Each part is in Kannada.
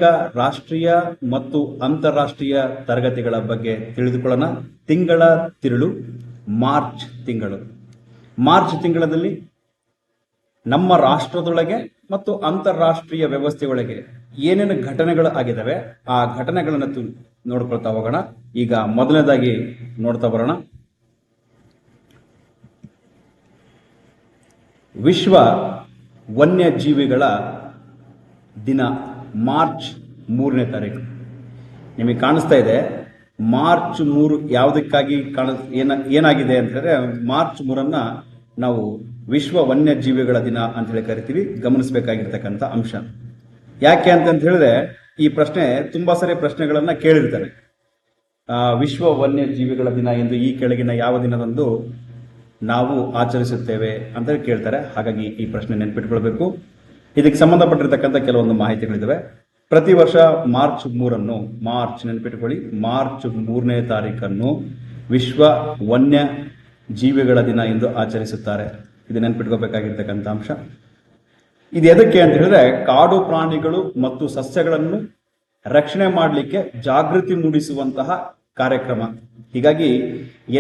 ಅನೇಕ ರಾಷ್ಟ್ರೀಯ ಮತ್ತು ಅಂತಾರಾಷ್ಟ್ರೀಯ ತರಗತಿಗಳ ಬಗ್ಗೆ ತಿಳಿದುಕೊಳ್ಳೋಣ. ತಿಂಗಳ ತಿರುಳು ಮಾರ್ಚ್ ತಿಂಗಳು. ಮಾರ್ಚ್ ತಿಂಗಳಲ್ಲಿ ನಮ್ಮ ರಾಷ್ಟ್ರದೊಳಗೆ ಮತ್ತು ಅಂತಾರಾಷ್ಟ್ರೀಯ ವ್ಯವಸ್ಥೆಯೊಳಗೆ ಏನೇನು ಘಟನೆಗಳು ಆಗಿದ್ದಾವೆ ಆ ಘಟನೆಗಳನ್ನು ನೋಡ್ಕೊಳ್ತಾ ಹೋಗೋಣ. ಈಗ ಮೊದಲನೇದಾಗಿ ನೋಡ್ತಾ ಬರೋಣ. ವಿಶ್ವ ವನ್ಯಜೀವಿಗಳ ದಿನ ಮಾರ್ಚ್ 3ನೇ ತಾರೀಕು. ನಿಮಗೆ ಕಾಣಿಸ್ತಾ ಇದೆ ಮಾರ್ಚ್ 3 ಯಾವುದಕ್ಕಾಗಿ ಏನಾಗಿದೆ ಅಂತ ಹೇಳಿದ್ರೆ, ಮಾರ್ಚ್ 3 ನಾವು ವಿಶ್ವ ವನ್ಯಜೀವಿಗಳ ದಿನ ಅಂತ ಹೇಳಿ ಕರಿತೀವಿ. ಗಮನಿಸಬೇಕಾಗಿರ್ತಕ್ಕಂಥ ಅಂಶ ಯಾಕೆ ಅಂತ ಹೇಳಿದ್ರೆ, ಈ ಪ್ರಶ್ನೆ ತುಂಬಾ ಸರಿ ಪ್ರಶ್ನೆಗಳನ್ನ ಕೇಳಿರ್ತಾರೆ. ವಿಶ್ವ ವನ್ಯಜೀವಿಗಳ ದಿನ ಎಂದು ಈ ಕೆಳಗಿನ ಯಾವ ದಿನದಂದು ನಾವು ಆಚರಿಸುತ್ತೇವೆ ಅಂತ ಕೇಳ್ತಾರೆ. ಹಾಗಾಗಿ ಈ ಪ್ರಶ್ನೆ ನೆನಪಿಟ್ಕೊಳ್ಬೇಕು. ಇದಕ್ಕೆ ಸಂಬಂಧಪಟ್ಟಿರ್ತಕ್ಕಂಥ ಕೆಲವೊಂದು ಮಾಹಿತಿಗಳಿದ್ದಾವೆ. ಪ್ರತಿ ವರ್ಷ ಮಾರ್ಚ್ 3 ನೆನಪಿಟ್ಕೊಳ್ಳಿ, ಮಾರ್ಚ್ 3ನೇ ತಾರೀಕನ್ನು ವಿಶ್ವ ವನ್ಯ ಜೀವಿಗಳ ದಿನ ಎಂದು ಆಚರಿಸುತ್ತಾರೆ. ಇದು ನೆನಪಿಟ್ಕೋಬೇಕಾಗಿರ್ತಕ್ಕಂಥ ಅಂಶ. ಇದು ಎದಕ್ಕೆ ಅಂತ ಹೇಳಿದ್ರೆ, ಕಾಡು ಪ್ರಾಣಿಗಳು ಮತ್ತು ಸಸ್ಯಗಳನ್ನು ರಕ್ಷಣೆ ಮಾಡಲಿಕ್ಕೆ ಜಾಗೃತಿ ಮೂಡಿಸುವಂತಹ ಕಾರ್ಯಕ್ರಮ. ಹೀಗಾಗಿ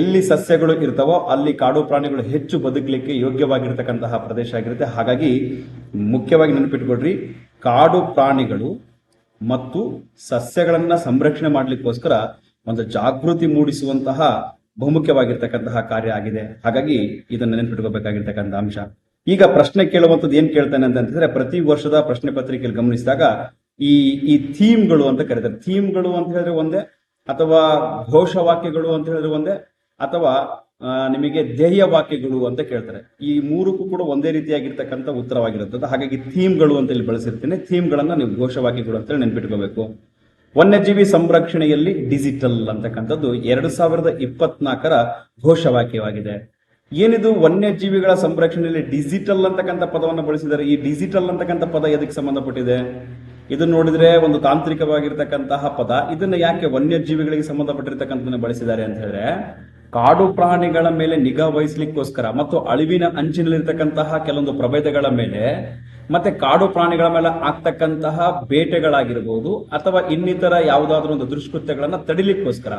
ಎಲ್ಲಿ ಸಸ್ಯಗಳು ಇರ್ತಾವೋ ಅಲ್ಲಿ ಕಾಡು ಪ್ರಾಣಿಗಳು ಹೆಚ್ಚು ಬದುಕಲಿಕ್ಕೆ ಯೋಗ್ಯವಾಗಿರ್ತಕ್ಕಂತಹ ಪ್ರದೇಶ ಆಗಿರುತ್ತೆ. ಹಾಗಾಗಿ ಮುಖ್ಯವಾಗಿ ನೆನಪಿಟ್ಕೊಳ್ರಿ, ಕಾಡು ಪ್ರಾಣಿಗಳು ಮತ್ತು ಸಸ್ಯಗಳನ್ನ ಸಂರಕ್ಷಣೆ ಮಾಡಲಿಕ್ಕೋಸ್ಕರ ಒಂದು ಜಾಗೃತಿ ಮೂಡಿಸುವಂತಹ ಬಹುಮುಖ್ಯವಾಗಿರ್ತಕ್ಕಂತಹ ಕಾರ್ಯ ಆಗಿದೆ. ಹಾಗಾಗಿ ಇದನ್ನು ನೆನಪಿಟ್ಕೋಬೇಕಾಗಿರ್ತಕ್ಕಂಥ ಅಂಶ. ಈಗ ಪ್ರಶ್ನೆ ಕೇಳುವಂಥದ್ದು ಏನ್ ಕೇಳ್ತಾನೆ ಅಂತ ಹೇಳಿದ್ರೆ, ಪ್ರತಿ ವರ್ಷದ ಪ್ರಶ್ನೆ ಪತ್ರಿಕೆಯಲ್ಲಿ ಗಮನಿಸಿದಾಗ ಈ ಥೀಮ್ಗಳು ಅಂತ ಕರೀತಾರೆ. ಥೀಮ್ಗಳು ಅಂತ ಹೇಳಿದ್ರೆ ಒಂದೇ, ಅಥವಾ ಘೋಷವಾಕ್ಯಗಳು ಅಂತ ಹೇಳಿದ್ರೆ ಒಂದೇ, ಅಥವಾ ನಿಮಗೆ ಧ್ಯೇಯ ವಾಕ್ಯಗಳು ಅಂತ ಕೇಳ್ತಾರೆ. ಈ ಮೂರಕ್ಕೂ ಕೂಡ ಒಂದೇ ರೀತಿಯಾಗಿರ್ತಕ್ಕಂಥ ಉತ್ತರವಾಗಿರುತ್ತದೆ. ಹಾಗಾಗಿ ಥೀಮ್ಗಳು ಅಂತ ಇಲ್ಲಿ ಬಳಸಿರ್ತೀನಿ. ಥೀಮ್ಗಳನ್ನ ನೀವು ಘೋಷವಾಕ್ಯಗಳು ಅಂತ ಹೇಳಿ ನೆನ್ಪಿಟ್ಕೋಬೇಕು. ವನ್ಯಜೀವಿ ಸಂರಕ್ಷಣೆಯಲ್ಲಿ ಡಿಜಿಟಲ್ ಅಂತಕ್ಕಂಥದ್ದು 2024 ಘೋಷವಾಕ್ಯವಾಗಿದೆ. ಏನಿದು ವನ್ಯಜೀವಿಗಳ ಸಂರಕ್ಷಣೆಯಲ್ಲಿ ಡಿಜಿಟಲ್ ಅಂತಕ್ಕಂಥ ಪದವನ್ನು ಬಳಸಿದ್ದಾರೆ. ಈ ಡಿಜಿಟಲ್ ಅಂತಕ್ಕಂಥ ಪದ ಎದಕ್ಕೆ ಸಂಬಂಧಪಟ್ಟಿದೆ? ಇದನ್ನ ನೋಡಿದ್ರೆ ಒಂದು ತಾಂತ್ರಿಕವಾಗಿರ್ತಕ್ಕಂತಹ ಪದ. ಇದನ್ನ ಯಾಕೆ ವನ್ಯಜೀವಿಗಳಿಗೆ ಸಂಬಂಧಪಟ್ಟಿರ್ತಕ್ಕಂಥ ಬಳಸಿದ್ದಾರೆ ಅಂತ ಹೇಳಿದ್ರೆ, ಕಾಡು ಪ್ರಾಣಿಗಳ ಮೇಲೆ ನಿಗಾ ವಹಿಸ್ಲಿಕ್ಕೋಸ್ಕರ ಮತ್ತು ಅಳಿವಿನ ಅಂಚಿನಲ್ಲಿರ್ತಕ್ಕಂತಹ ಕೆಲವೊಂದು ಪ್ರಭೇದಗಳ ಮೇಲೆ ಮತ್ತೆ ಕಾಡು ಪ್ರಾಣಿಗಳ ಮೇಲೆ ಆಗ್ತಕ್ಕಂತಹ ಬೇಟೆಗಳಾಗಿರ್ಬೋದು ಅಥವಾ ಇನ್ನಿತರ ಯಾವುದಾದ್ರೂ ಒಂದು ದುಷ್ಕೃತ್ಯಗಳನ್ನ ತಡಿಲಿಕ್ಕೋಸ್ಕರ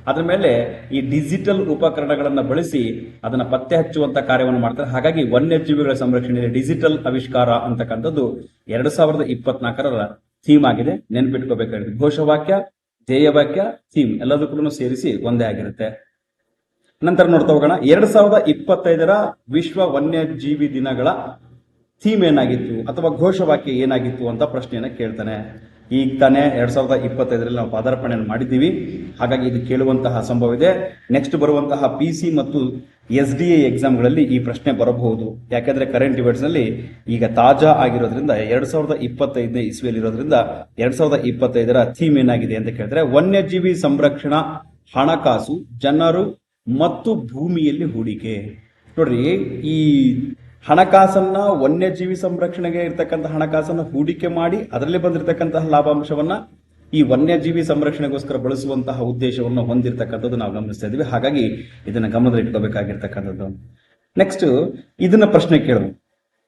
ಅದ್ರ ಮೇಲೆ ಈ ಡಿಜಿಟಲ್ ಉಪಕರಣಗಳನ್ನ ಬಳಸಿ ಅದನ್ನ ಪತ್ತೆ ಹಚ್ಚುವಂತ ಕಾರ್ಯವನ್ನು ಮಾಡ್ತಾರೆ. ಹಾಗಾಗಿ ವನ್ಯಜೀವಿಗಳ ಸಂರಕ್ಷಣೆಯಲ್ಲಿ ಡಿಜಿಟಲ್ ಆವಿಷ್ಕಾರ ಅಂತಕ್ಕಂಥದ್ದು 2024 ಥೀಮ್ ಆಗಿದೆ. ನೆನ್ಪಿಟ್ಕೋಬೇಕಾಗಿದೆ. ಘೋಷವಾಕ್ಯ, ಧ್ಯೇಯವಾಕ್ಯ, ಥೀಮ್ ಎಲ್ಲದಕ್ಕೂ ಸೇರಿಸಿ ಒಂದೇ ಆಗಿರುತ್ತೆ. ನಂತರ ನೋಡ್ತಾ ಹೋಗೋಣ. 2025 ವಿಶ್ವ ವನ್ಯಜೀವಿ ದಿನಗಳ ಥೀಮ್ ಏನಾಗಿತ್ತು ಅಥವಾ ಘೋಷವಾಕ್ಯ ಏನಾಗಿತ್ತು ಅಂತ ಪ್ರಶ್ನೆಯನ್ನ ಕೇಳ್ತಾನೆ. ಈಗ ತಾನೇ 2025 ನಾವು ಪಾದಾರ್ಪಣೆಯನ್ನು ಮಾಡಿದ್ದೀವಿ. ಹಾಗಾಗಿ ಇದು ಕೇಳುವಂತಹ ಸಂಭವ ಇದೆ. ನೆಕ್ಸ್ಟ್ ಬರುವಂತಹ PC ಮತ್ತು SDA ಎಕ್ಸಾಮ್ಗಳಲ್ಲಿ ಈ ಪ್ರಶ್ನೆ ಬರಬಹುದು. ಯಾಕಂದ್ರೆ ಕರೆಂಟ್ ಇವೆಂಟ್ಸ್ ನಲ್ಲಿ ಈಗ ತಾಜಾ ಆಗಿರೋದ್ರಿಂದ 2025 ಇಸ್ವಿಯಲ್ಲಿ ಇರೋದ್ರಿಂದ 2025 ಥೀಮ್ ಏನಾಗಿದೆ ಅಂತ ಕೇಳಿದ್ರೆ, ವನ್ಯಜೀವಿ ಸಂರಕ್ಷಣಾ ಹಣಕಾಸು, ಜನರು ಮತ್ತು ಭೂಮಿಯಲ್ಲಿ ಹೂಡಿಕೆ. ನೋಡ್ರಿ, ಈ ಹಣಕಾಸನ್ನ ವನ್ಯಜೀವಿ ಸಂರಕ್ಷಣೆಗೆ ಇರ್ತಕ್ಕಂಥ ಹಣಕಾಸನ್ನ ಹೂಡಿಕೆ ಮಾಡಿ ಅದರಲ್ಲಿ ಬಂದಿರತಕ್ಕಂತಹ ಲಾಭಾಂಶವನ್ನ ಈ ವನ್ಯಜೀವಿ ಸಂರಕ್ಷಣೆಗೋಸ್ಕರ ಬಳಸುವಂತಹ ಉದ್ದೇಶವನ್ನು ಹೊಂದಿರತಕ್ಕಂಥದ್ದು ನಾವು ಗಮನಿಸ್ತಾ ಇದ್ದೀವಿ. ಹಾಗಾಗಿ ಇದನ್ನ ಗಮನದಲ್ಲಿ ಇಟ್ಕೋಬೇಕಾಗಿರ್ತಕ್ಕಂಥದ್ದು. ನೆಕ್ಸ್ಟ್ ಇದನ್ನ ಪ್ರಶ್ನೆ ಕೇಳುವ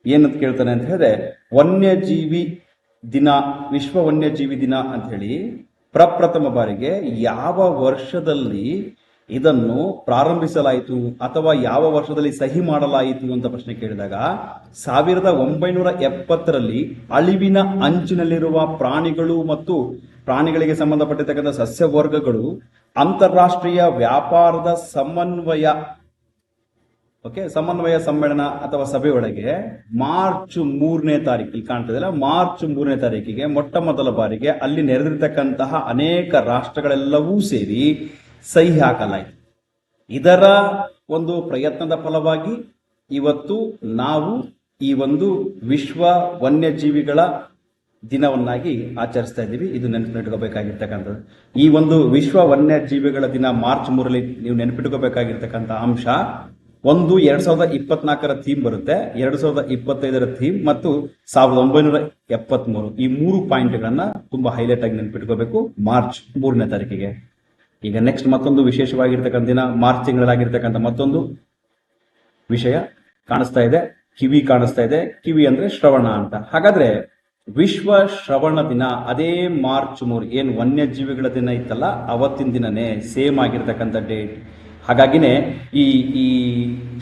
ಏನಂತ ಕೇಳ್ತಾನೆ ಅಂತ ಹೇಳಿದ್ರೆ, ವನ್ಯಜೀವಿ ದಿನ, ವಿಶ್ವ ವನ್ಯಜೀವಿ ದಿನ ಅಂತ ಹೇಳಿ ಪ್ರಪ್ರಥಮ ಬಾರಿಗೆ ಯಾವ ವರ್ಷದಲ್ಲಿ ಇದನ್ನು ಪ್ರಾರಂಭಿಸಲಾಯಿತು ಅಥವಾ ಯಾವ ವರ್ಷದಲ್ಲಿ ಸಹಿ ಮಾಡಲಾಯಿತು ಅಂತ ಪ್ರಶ್ನೆ ಕೇಳಿದಾಗ 1970ರಲ್ಲಿ ಅಳಿವಿನ ಅಂಚಿನಲ್ಲಿರುವ ಪ್ರಾಣಿಗಳು ಮತ್ತು ಪ್ರಾಣಿಗಳಿಗೆ ಸಂಬಂಧಪಟ್ಟಿರ್ತಕ್ಕಂಥ ಸಸ್ಯ ವರ್ಗಗಳು ಅಂತಾರಾಷ್ಟ್ರೀಯ ವ್ಯಾಪಾರದ ಸಮನ್ವಯ ಸಮ್ಮೇಳನ ಅಥವಾ ಸಭೆಯೊಳಗೆ ಮಾರ್ಚ್ 3ನೇ ತಾರೀಕು, ಇಲ್ಲಿ ಕಾಣ್ತದಲ್ಲ, ಮಾರ್ಚ್ 3ನೇ ತಾರೀಕಿಗೆ ಮೊಟ್ಟ ಮೊದಲ ಬಾರಿಗೆ ಅಲ್ಲಿ ನೆರೆದಿರ್ತಕ್ಕಂತಹ ಅನೇಕ ರಾಷ್ಟ್ರಗಳೆಲ್ಲವೂ ಸೇರಿ ಸಹಿ ಹಾಕಲಾಯಿತು. ಇದರ ಒಂದು ಪ್ರಯತ್ನದ ಫಲವಾಗಿ ಇವತ್ತು ನಾವು ಈ ಒಂದು ವಿಶ್ವ ವನ್ಯಜೀವಿಗಳ ದಿನವನ್ನಾಗಿ ಆಚರಿಸ್ತಾ ಇದ್ದೀವಿ. ಇದು ನೆನಪಿಟ್ಕೋಬೇಕಾಗಿರ್ತಕ್ಕಂಥದ್ದು. ಈ ಒಂದು ವಿಶ್ವ ವನ್ಯಜೀವಿಗಳ ದಿನ ಮಾರ್ಚ್ 3ರಲ್ಲಿ ನೀವು ನೆನಪಿಟ್ಕೋಬೇಕಾಗಿರ್ತಕ್ಕಂಥ ಅಂಶ ಒಂದು 2024 ಥೀಮ್ ಬರುತ್ತೆ, 2025 ಥೀಮ್ ಮತ್ತು 1973. ಈ 3 ಪಾಯಿಂಟ್ಗಳನ್ನ ತುಂಬಾ ಹೈಲೈಟ್ ಆಗಿ ನೆನಪಿಟ್ಕೋಬೇಕು ಮಾರ್ಚ್ 3ನೇ ತಾರೀಕಿಗೆ. ಈಗ ನೆಕ್ಸ್ಟ್ ಮತ್ತೊಂದು ವಿಶೇಷವಾಗಿರ್ತಕ್ಕಂಥ ದಿನ, ಮಾರ್ಚ್ ತಿಂಗಳಾಗಿರ್ತಕ್ಕಂಥ ಮತ್ತೊಂದು ವಿಷಯ ಕಾಣಿಸ್ತಾ ಇದೆ. ಕಿವಿ ಕಾಣಿಸ್ತಾ ಇದೆ. ಕಿವಿ ಅಂದ್ರೆ ಶ್ರವಣ ಅಂತ. ಹಾಗಾದ್ರೆ ವಿಶ್ವ ಶ್ರವಣ ದಿನ ಅದೇ ಮಾರ್ಚ್ 3, ಏನು ವನ್ಯಜೀವಿಗಳ ದಿನ ಇತ್ತಲ್ಲ ಅವತ್ತಿನ ದಿನನೇ ಸೇಮ್ ಆಗಿರ್ತಕ್ಕಂಥ ಡೇಟ್. ಹಾಗಾಗಿನೇ ಈ ಈ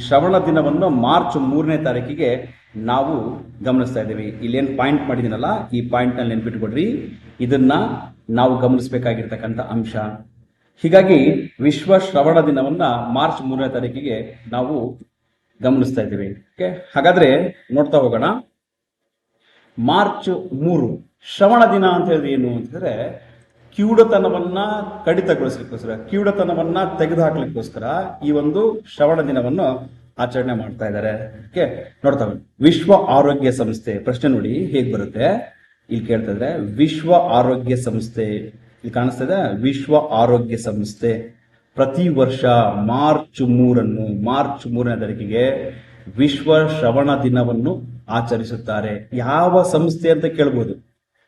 ಶ್ರವಣ ದಿನವನ್ನು ಮಾರ್ಚ್ 3ನೇ ತಾರೀಕಿಗೆ ನಾವು ಗಮನಿಸ್ತಾ ಇದ್ದೀವಿ. ಇಲ್ಲೇನು ಪಾಯಿಂಟ್ ಮಾಡಿದ್ದೀನಲ್ಲ, ಈ ಪಾಯಿಂಟ್ನಲ್ಲಿ ನೆನ್ಪಿಟ್ಕೊಡ್ರಿ, ಇದನ್ನ ನಾವು ಗಮನಿಸಬೇಕಾಗಿರ್ತಕ್ಕಂಥ ಅಂಶ. ಹೀಗಾಗಿ ವಿಶ್ವ ಶ್ರವಣ ದಿನವನ್ನ ಮಾರ್ಚ್ 3ನೇ ತಾರೀಕಿಗೆ ನಾವು ಗಮನಿಸ್ತಾ ಇದ್ದೀವಿ. ಓಕೆ, ಹಾಗಾದ್ರೆ ನೋಡ್ತಾ ಹೋಗೋಣ. ಮಾರ್ಚ್ 3 ಶ್ರವಣ ದಿನ ಅಂತ ಹೇಳಿದ್ರೆ ಏನು ಅಂತಂದ್ರೆ, ಕಿವುಡತನವನ್ನ ಕಡಿತಗೊಳಿಸ್ಲಿಕ್ಕೋಸ್ಕರ, ಕಿವುಡತನವನ್ನ ತೆಗೆದುಹಾಕ್ಲಿಕ್ಕೋಸ್ಕರ ಈ ಒಂದು ಶ್ರವಣ ದಿನವನ್ನು ಆಚರಣೆ ಮಾಡ್ತಾ ಇದ್ದಾರೆ. ಓಕೆ, ನೋಡ್ತಾ ವಿಶ್ವ ಆರೋಗ್ಯ ಸಂಸ್ಥೆ, ಪ್ರಶ್ನೆ ನೋಡಿ ಹೇಗ್ ಬರುತ್ತೆ, ಇಲ್ಲಿ ಕೇಳ್ತಾ ಇದ್ರೆ ವಿಶ್ವ ಆರೋಗ್ಯ ಸಂಸ್ಥೆ, ಇಲ್ಲಿ ಕಾಣಿಸ್ತಾ ಇದೆ ವಿಶ್ವ ಆರೋಗ್ಯ ಸಂಸ್ಥೆ ಪ್ರತಿ ವರ್ಷ ಮಾರ್ಚ್ 3ನೇ ತಾರೀಕಿಗೆ ವಿಶ್ವ ಶ್ರವಣ ದಿನವನ್ನು ಆಚರಿಸುತ್ತಾರೆ. ಯಾವ ಸಂಸ್ಥೆ ಅಂತ ಕೇಳ್ಬೋದು.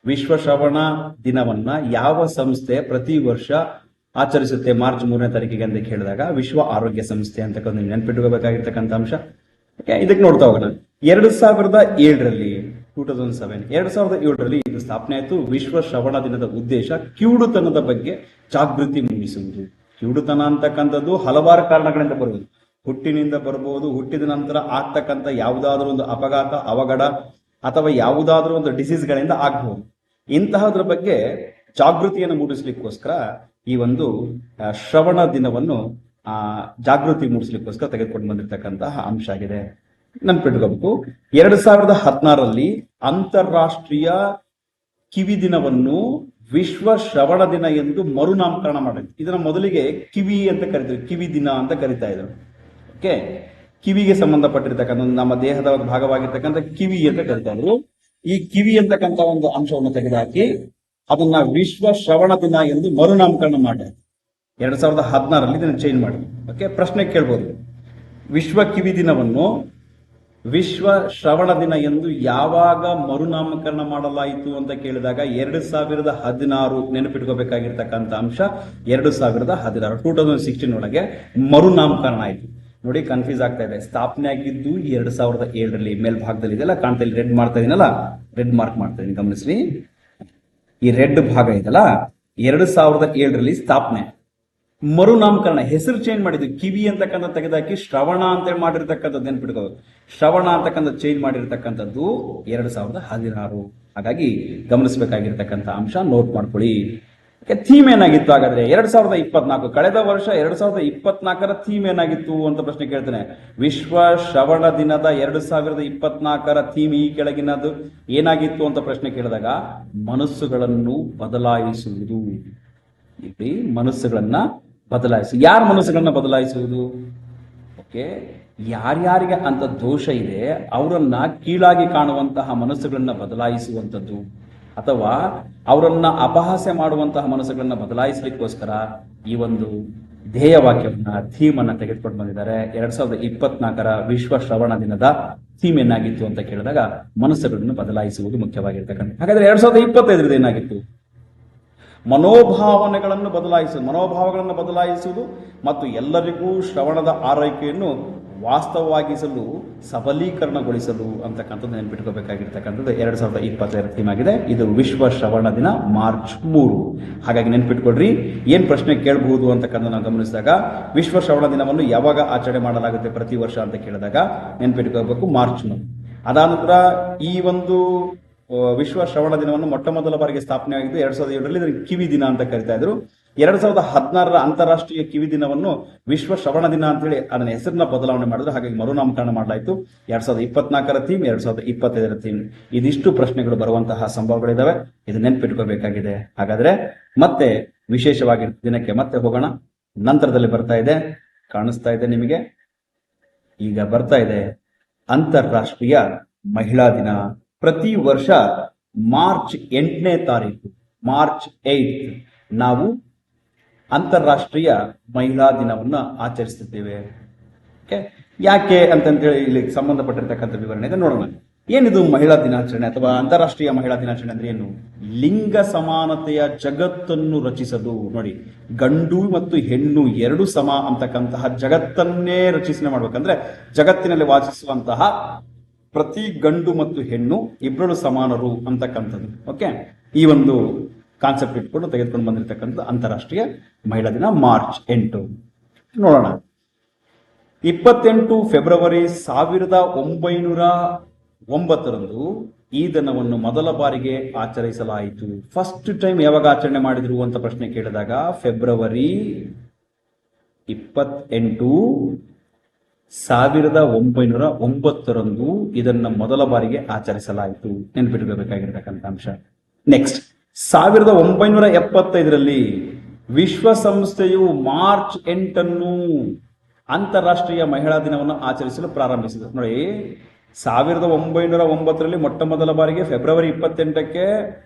ವಿಶ್ವ ಶ್ರವಣ ದಿನವನ್ನ ಯಾವ ಸಂಸ್ಥೆ ಪ್ರತಿ ವರ್ಷ ಆಚರಿಸುತ್ತೆ ಮಾರ್ಚ್ 3ನೇ ತಾರೀಕಿಗೆ ಅಂತ ಕೇಳಿದಾಗ ವಿಶ್ವ ಆರೋಗ್ಯ ಸಂಸ್ಥೆ ಅಂತ ನೆನ್ಪಿಟ್ಕೋಬೇಕಾಗಿರ್ತಕ್ಕಂಥ ಅಂಶ. ಇದಕ್ಕೆ ನೋಡ್ತಾ ಹೋಗೋಣ. 2007ರಲ್ಲಿ 2007ರಲ್ಲಿ ಇದು ಸ್ಥಾಪನೆ ಆಯಿತು. ವಿಶ್ವ ಶ್ರವಣ ದಿನದ ಉದ್ದೇಶ ಕಿವುಡುತನದ ಬಗ್ಗೆ ಜಾಗೃತಿ ಮೂಡಿಸುವುದು. ಕಿವುಡುತನ ಅಂತಕ್ಕಂಥದ್ದು ಹಲವಾರು ಕಾರಣಗಳಿಂದ ಬರುವುದು. ಹುಟ್ಟಿನಿಂದ ಬರಬಹುದು, ಹುಟ್ಟಿದ ನಂತರ ಆಗ್ತಕ್ಕಂಥ ಯಾವುದಾದ್ರೂ ಒಂದು ಅಪಘಾತ, ಅವಘಡ ಅಥವಾ ಯಾವುದಾದ್ರೂ ಒಂದು ಡಿಸೀಸ್ಗಳಿಂದ ಆಗಬಹುದು. ಇಂತಹದ್ರ ಬಗ್ಗೆ ಜಾಗೃತಿಯನ್ನು ಮೂಡಿಸ್ಲಿಕ್ಕೋಸ್ಕರ ಈ ಒಂದು ಶ್ರವಣ ದಿನವನ್ನು ಜಾಗೃತಿ ಮೂಡಿಸ್ಲಿಕ್ಕೋಸ್ಕರ ತೆಗೆದುಕೊಂಡು ಬಂದಿರತಕ್ಕಂತಹ ಅಂಶ ಆಗಿದೆ. ನೆನ್ಪಿಟ್ಕೋಬೇಕು. 2016ರಲ್ಲಿ ಅಂತಾರಾಷ್ಟ್ರೀಯ ಕಿವಿ ದಿನವನ್ನು ವಿಶ್ವ ಶ್ರವಣ ದಿನ ಎಂದು ಮರುನಾಮಕರಣ ಮಾಡಿದ್ರು. ಇದನ್ನ ಮೊದಲಿಗೆ ಕಿವಿ ಅಂತ ಕರಿತಿದ್ರು, ಕಿವಿ ದಿನ ಅಂತ ಕರಿತಾ ಇದ್ರು. ಓಕೆ, ಕಿವಿಗೆ ಸಂಬಂಧಪಟ್ಟಿರ್ತಕ್ಕಂಥ ನಮ್ಮ ದೇಹದ ಒಂದು ಭಾಗವಾಗಿರ್ತಕ್ಕಂಥ ಕಿವಿ ಅಂತ ಕರಿತಾ ಇದ್ರು. ಈ ಕಿವಿ ಅಂತಕ್ಕಂಥ ಒಂದು ಅಂಶವನ್ನು ತೆಗೆದುಹಾಕಿ ಅದನ್ನ ವಿಶ್ವ ಶ್ರವಣ ದಿನ ಎಂದು ಮರುನಾಮಕರಣ ಮಾಡಿ 2016ರಲ್ಲಿ ಇದನ್ನು ಚೇಂಜ್ ಮಾಡಿ. ಓಕೆ, ಪ್ರಶ್ನೆ ಕೇಳ್ಬೋದು, ವಿಶ್ವ ಕಿವಿ ದಿನವನ್ನು ವಿಶ್ವ ಶ್ರವಣ ದಿನ ಎಂದು ಯಾವಾಗ ಮರುನಾಮಕರಣ ಮಾಡಲಾಯಿತು ಅಂತ ಕೇಳಿದಾಗ 2016 ನೆನಪಿಟ್ಕೋಬೇಕಾಗಿರ್ತಕ್ಕಂಥ ಅಂಶ 2016 2016 ಒಳಗೆ ಮರುನಾಮಕರಣ ಆಯಿತು. ನೋಡಿ, ಕನ್ಫ್ಯೂಸ್ ಆಗ್ತಾ ಇದೆ. ಸ್ಥಾಪನೆ ಆಗಿದ್ದು 2007ರಲ್ಲಿ ಮೇಲ್ಭಾಗದಲ್ಲಿ ಇದೆಲ್ಲ ಕಾಣ್ತಾ, ಇಲ್ಲಿ ರೆಡ್ ಮಾಡ್ತಾ ಇದೀನಲ್ಲ, ರೆಡ್ ಮಾರ್ಕ್ ಮಾಡ್ತಾ ಇದೀನಿ, ಗಮನಿಸ್ರಿ. ಈ ರೆಡ್ ಭಾಗ ಇದೆಲ್ಲ 2007ರಲ್ಲಿ ಸ್ಥಾಪನೆ. ಮರುನಾಮಕರಣ, ಹೆಸರು ಚೇಂಜ್ ಮಾಡಿದ್ವಿ. ಕಿವಿ ಅಂತಕ್ಕಂಥ ತೆಗೆದಾಕಿ ಶ್ರವಣ ಅಂತ ಮಾಡಿರ್ತಕ್ಕಂಥದ್ದು ನೆನ್ಪಿಟ್ಕೋದು. ಶ್ರವಣ ಅಂತಕ್ಕಂಥ ಚೇಂಜ್ ಮಾಡಿರ್ತಕ್ಕಂಥದ್ದು 2016. ಹಾಗಾಗಿ ಗಮನಿಸಬೇಕಾಗಿರ್ತಕ್ಕಂಥ ಅಂಶ ನೋಟ್ ಮಾಡ್ಕೊಳ್ಳಿ. ಥೀಮ್ ಏನಾಗಿತ್ತು ಹಾಗಾದ್ರೆ 2024, ಕಳೆದ ವರ್ಷ 2024ರ ಥೀಮ್ ಏನಾಗಿತ್ತು ಅಂತ ಪ್ರಶ್ನೆ ಕೇಳ್ತೇನೆ. ವಿಶ್ವ ಶ್ರವಣ ದಿನದ 2024ರ ಥೀಮ್ ಈ ಕೆಳಗಿನದು ಏನಾಗಿತ್ತು ಅಂತ ಪ್ರಶ್ನೆ ಕೇಳಿದಾಗ ಮನಸ್ಸುಗಳನ್ನು ಬದಲಾಯಿಸುವುದು. ಇಲ್ಲಿ ಮನಸ್ಸುಗಳನ್ನ ಬದಲಾಯಿಸಿ, ಯಾರ ಮನಸ್ಸುಗಳನ್ನ ಬದಲಾಯಿಸುವುದು? ಓಕೆ, ಯಾರ್ಯಾರಿಗೆ ಅಂತ ದೋಷ ಇದೆ ಅವರನ್ನ ಕೀಳಾಗಿ ಕಾಣುವಂತಹ ಮನಸ್ಸುಗಳನ್ನ ಬದಲಾಯಿಸುವಂಥದ್ದು, ಅಥವಾ ಅವರನ್ನ ಅಪಹಾಸ್ಯ ಮಾಡುವಂತಹ ಮನಸ್ಸುಗಳನ್ನ ಬದಲಾಯಿಸಲಿಕ್ಕೋಸ್ಕರ ಈ ಒಂದು ಧ್ಯೇಯವಾಕ್ಯವನ್ನ, ಥೀಮ್ ಅನ್ನ ತೆಗೆದುಕೊಂಡು ಬಂದಿದ್ದಾರೆ. 2024ರ ವಿಶ್ವ ಶ್ರವಣ ದಿನದ ಥೀಮ್ ಏನಾಗಿತ್ತು ಅಂತ ಕೇಳಿದಾಗ ಮನಸ್ಸುಗಳನ್ನು ಬದಲಾಯಿಸುವುದು ಮುಖ್ಯವಾಗಿರ್ತಕ್ಕಂಥ. ಹಾಗಾದ್ರೆ 2025 ಏನಾಗಿತ್ತು? ಮನೋಭಾವನೆಗಳನ್ನು ಬದಲಾಯಿಸುವುದು ಮತ್ತು ಎಲ್ಲರಿಗೂ ಶ್ರವಣದ ಆರೈಕೆಯನ್ನು ವಾಸ್ತವವಾಗಿಸಲು ಸಬಲೀಕರಣಗೊಳಿಸಲು ಅಂತಕ್ಕಂಥದ್ದು ನೆನ್ಪಿಟ್ಕೋಬೇಕಾಗಿರ್ತಕ್ಕಂಥದ್ದು 2025 ಥೀಮ್ ಆಗಿದೆ. ಇದು ವಿಶ್ವ ಶ್ರವಣ ದಿನ ಮಾರ್ಚ್ 3. ಹಾಗಾಗಿ ನೆನ್ಪಿಟ್ಕೊಳ್ರಿ, ಏನ್ ಪ್ರಶ್ನೆ ಕೇಳಬಹುದು ಅಂತಕ್ಕಂಥ ನಾವು ಗಮನಿಸಿದಾಗ ವಿಶ್ವ ಶ್ರವಣ ದಿನವನ್ನು ಯಾವಾಗ ಆಚರಣೆ ಮಾಡಲಾಗುತ್ತೆ ಪ್ರತಿ ವರ್ಷ ಅಂತ ಕೇಳಿದಾಗ ನೆನ್ಪಿಟ್ಕೋಬೇಕು ಮಾರ್ಚ್ 3. ಅದಾದ ನಂತರ ಈ ಒಂದು ವಿಶ್ವ ಶ್ರವಣ ದಿನವನ್ನು ಮೊಟ್ಟ ಮೊದಲ ಬಾರಿಗೆ ಸ್ಥಾಪನೆ ಆಗಿದ್ದು 2007ರಲ್ಲಿ ಇದನ್ನು ಕಿವಿ ದಿನ ಅಂತ ಕರಿತಾ ಇದ್ರು. 2016ರ ಅಂತಾರಾಷ್ಟ್ರೀಯ ಕಿವಿ ದಿನವನ್ನು ವಿಶ್ವ ಶ್ರವಣ ದಿನ ಅಂತ ಹೇಳಿ ಅದನ್ನ ಹೆಸರನ್ನ ಬದಲಾವಣೆ ಮಾಡಿದ್ರು. ಹಾಗಾಗಿ ಮರುನಾಮಕರಣ ಮಾಡಲಾಯಿತು. 2024ರ ಥೀಮ್, 2025ರ ಥೀಮ್. ಇದಿಷ್ಟು ಪ್ರಶ್ನೆಗಳು ಬರುವಂತಹ ಸಂಭವಗಳಿದಾವೆ. ಇದು ನೆನ್ಪಿಟ್ಕೋಬೇಕಾಗಿದೆ. ಹಾಗಾದ್ರೆ ಮತ್ತೆ ವಿಶೇಷವಾಗಿ ದಿನಕ್ಕೆ ಮತ್ತೆ ಹೋಗೋಣ. ನಂತರದಲ್ಲಿ ಬರ್ತಾ ಇದೆ, ಕಾಣಿಸ್ತಾ ಇದೆ ನಿಮಗೆ, ಈಗ ಬರ್ತಾ ಇದೆ ಅಂತಾರಾಷ್ಟ್ರೀಯ ಮಹಿಳಾ ದಿನ. ಪ್ರತಿ ವರ್ಷ ಮಾರ್ಚ್ 8ನೇ ತಾರೀಕು, ಮಾರ್ಚ್ 8 ನಾವು ಅಂತಾರಾಷ್ಟ್ರೀಯ ಮಹಿಳಾ ದಿನವನ್ನ ಆಚರಿಸುತ್ತಿದ್ದೇವೆ. ಯಾಕೆ ಅಂತಂತೇಳಿ ಇಲ್ಲಿ ಸಂಬಂಧಪಟ್ಟಿರ್ತಕ್ಕಂಥ ವಿವರಣೆ ಇದೆ, ನೋಡೋಣ. ಏನಿದು ಮಹಿಳಾ ದಿನಾಚರಣೆ ಅಥವಾ ಅಂತಾರಾಷ್ಟ್ರೀಯ ಮಹಿಳಾ ದಿನಾಚರಣೆ ಅಂದ್ರೆ ಏನು? ಲಿಂಗ ಸಮಾನತೆಯ ಜಗತ್ತನ್ನು ರಚಿಸಲು. ನೋಡಿ, ಗಂಡು ಮತ್ತು ಹೆಣ್ಣು ಎರಡು ಸಮ ಅಂತಕ್ಕಂತಹ ಜಗತ್ತನ್ನೇ ರಚನೆ ಮಾಡ್ಬೇಕಂದ್ರೆ ಜಗತ್ತಿನಲ್ಲಿ ವಾಸಿಸುವಂತಹ ಪ್ರತಿ ಗಂಡು ಮತ್ತು ಹೆಣ್ಣು ಇಬ್ಬರು ಸಮಾನರು ಅಂತಕ್ಕಂಥದ್ದು. ಓಕೆ, ಈ ಒಂದು ಕಾನ್ಸೆಪ್ಟ್ ಇಟ್ಕೊಂಡು ತೆಗೆದುಕೊಂಡು ಬಂದಿರತಕ್ಕಂಥದ್ದು ಅಂತಾರಾಷ್ಟ್ರೀಯ ಮಹಿಳಾ ದಿನ ಮಾರ್ಚ್ 8. ನೋಡೋಣ. 28 ಫೆಬ್ರವರಿ 1909 ಈ ದಿನವನ್ನು ಮೊದಲ ಬಾರಿಗೆ ಆಚರಿಸಲಾಯಿತು. ಫಸ್ಟ್ ಟೈಮ್ ಯಾವಾಗ ಆಚರಣೆ ಮಾಡಿದ್ರು ಅಂತ ಪ್ರಶ್ನೆ ಕೇಳಿದಾಗ ಫೆಬ್ರವರಿ 28, 1909 ಇದನ್ನ ಮೊದಲ ಬಾರಿಗೆ ಆಚರಿಸಲಾಯಿತು. ನೆನಪಿಟ್ಕೋಬೇಕಾಗಿರ್ತಕ್ಕಂಥ ಅಂಶ. ನೆಕ್ಸ್ಟ್, 1975 ವಿಶ್ವಸಂಸ್ಥೆಯು ಮಾರ್ಚ್ 8 ಅಂತಾರಾಷ್ಟ್ರೀಯ ಮಹಿಳಾ ದಿನವನ್ನು ಆಚರಿಸಲು ಪ್ರಾರಂಭಿಸಿದೆ. ನೋಡಿ, 1909 ಮೊಟ್ಟ ಮೊದಲ ಬಾರಿಗೆ ಫೆಬ್ರವರಿ 28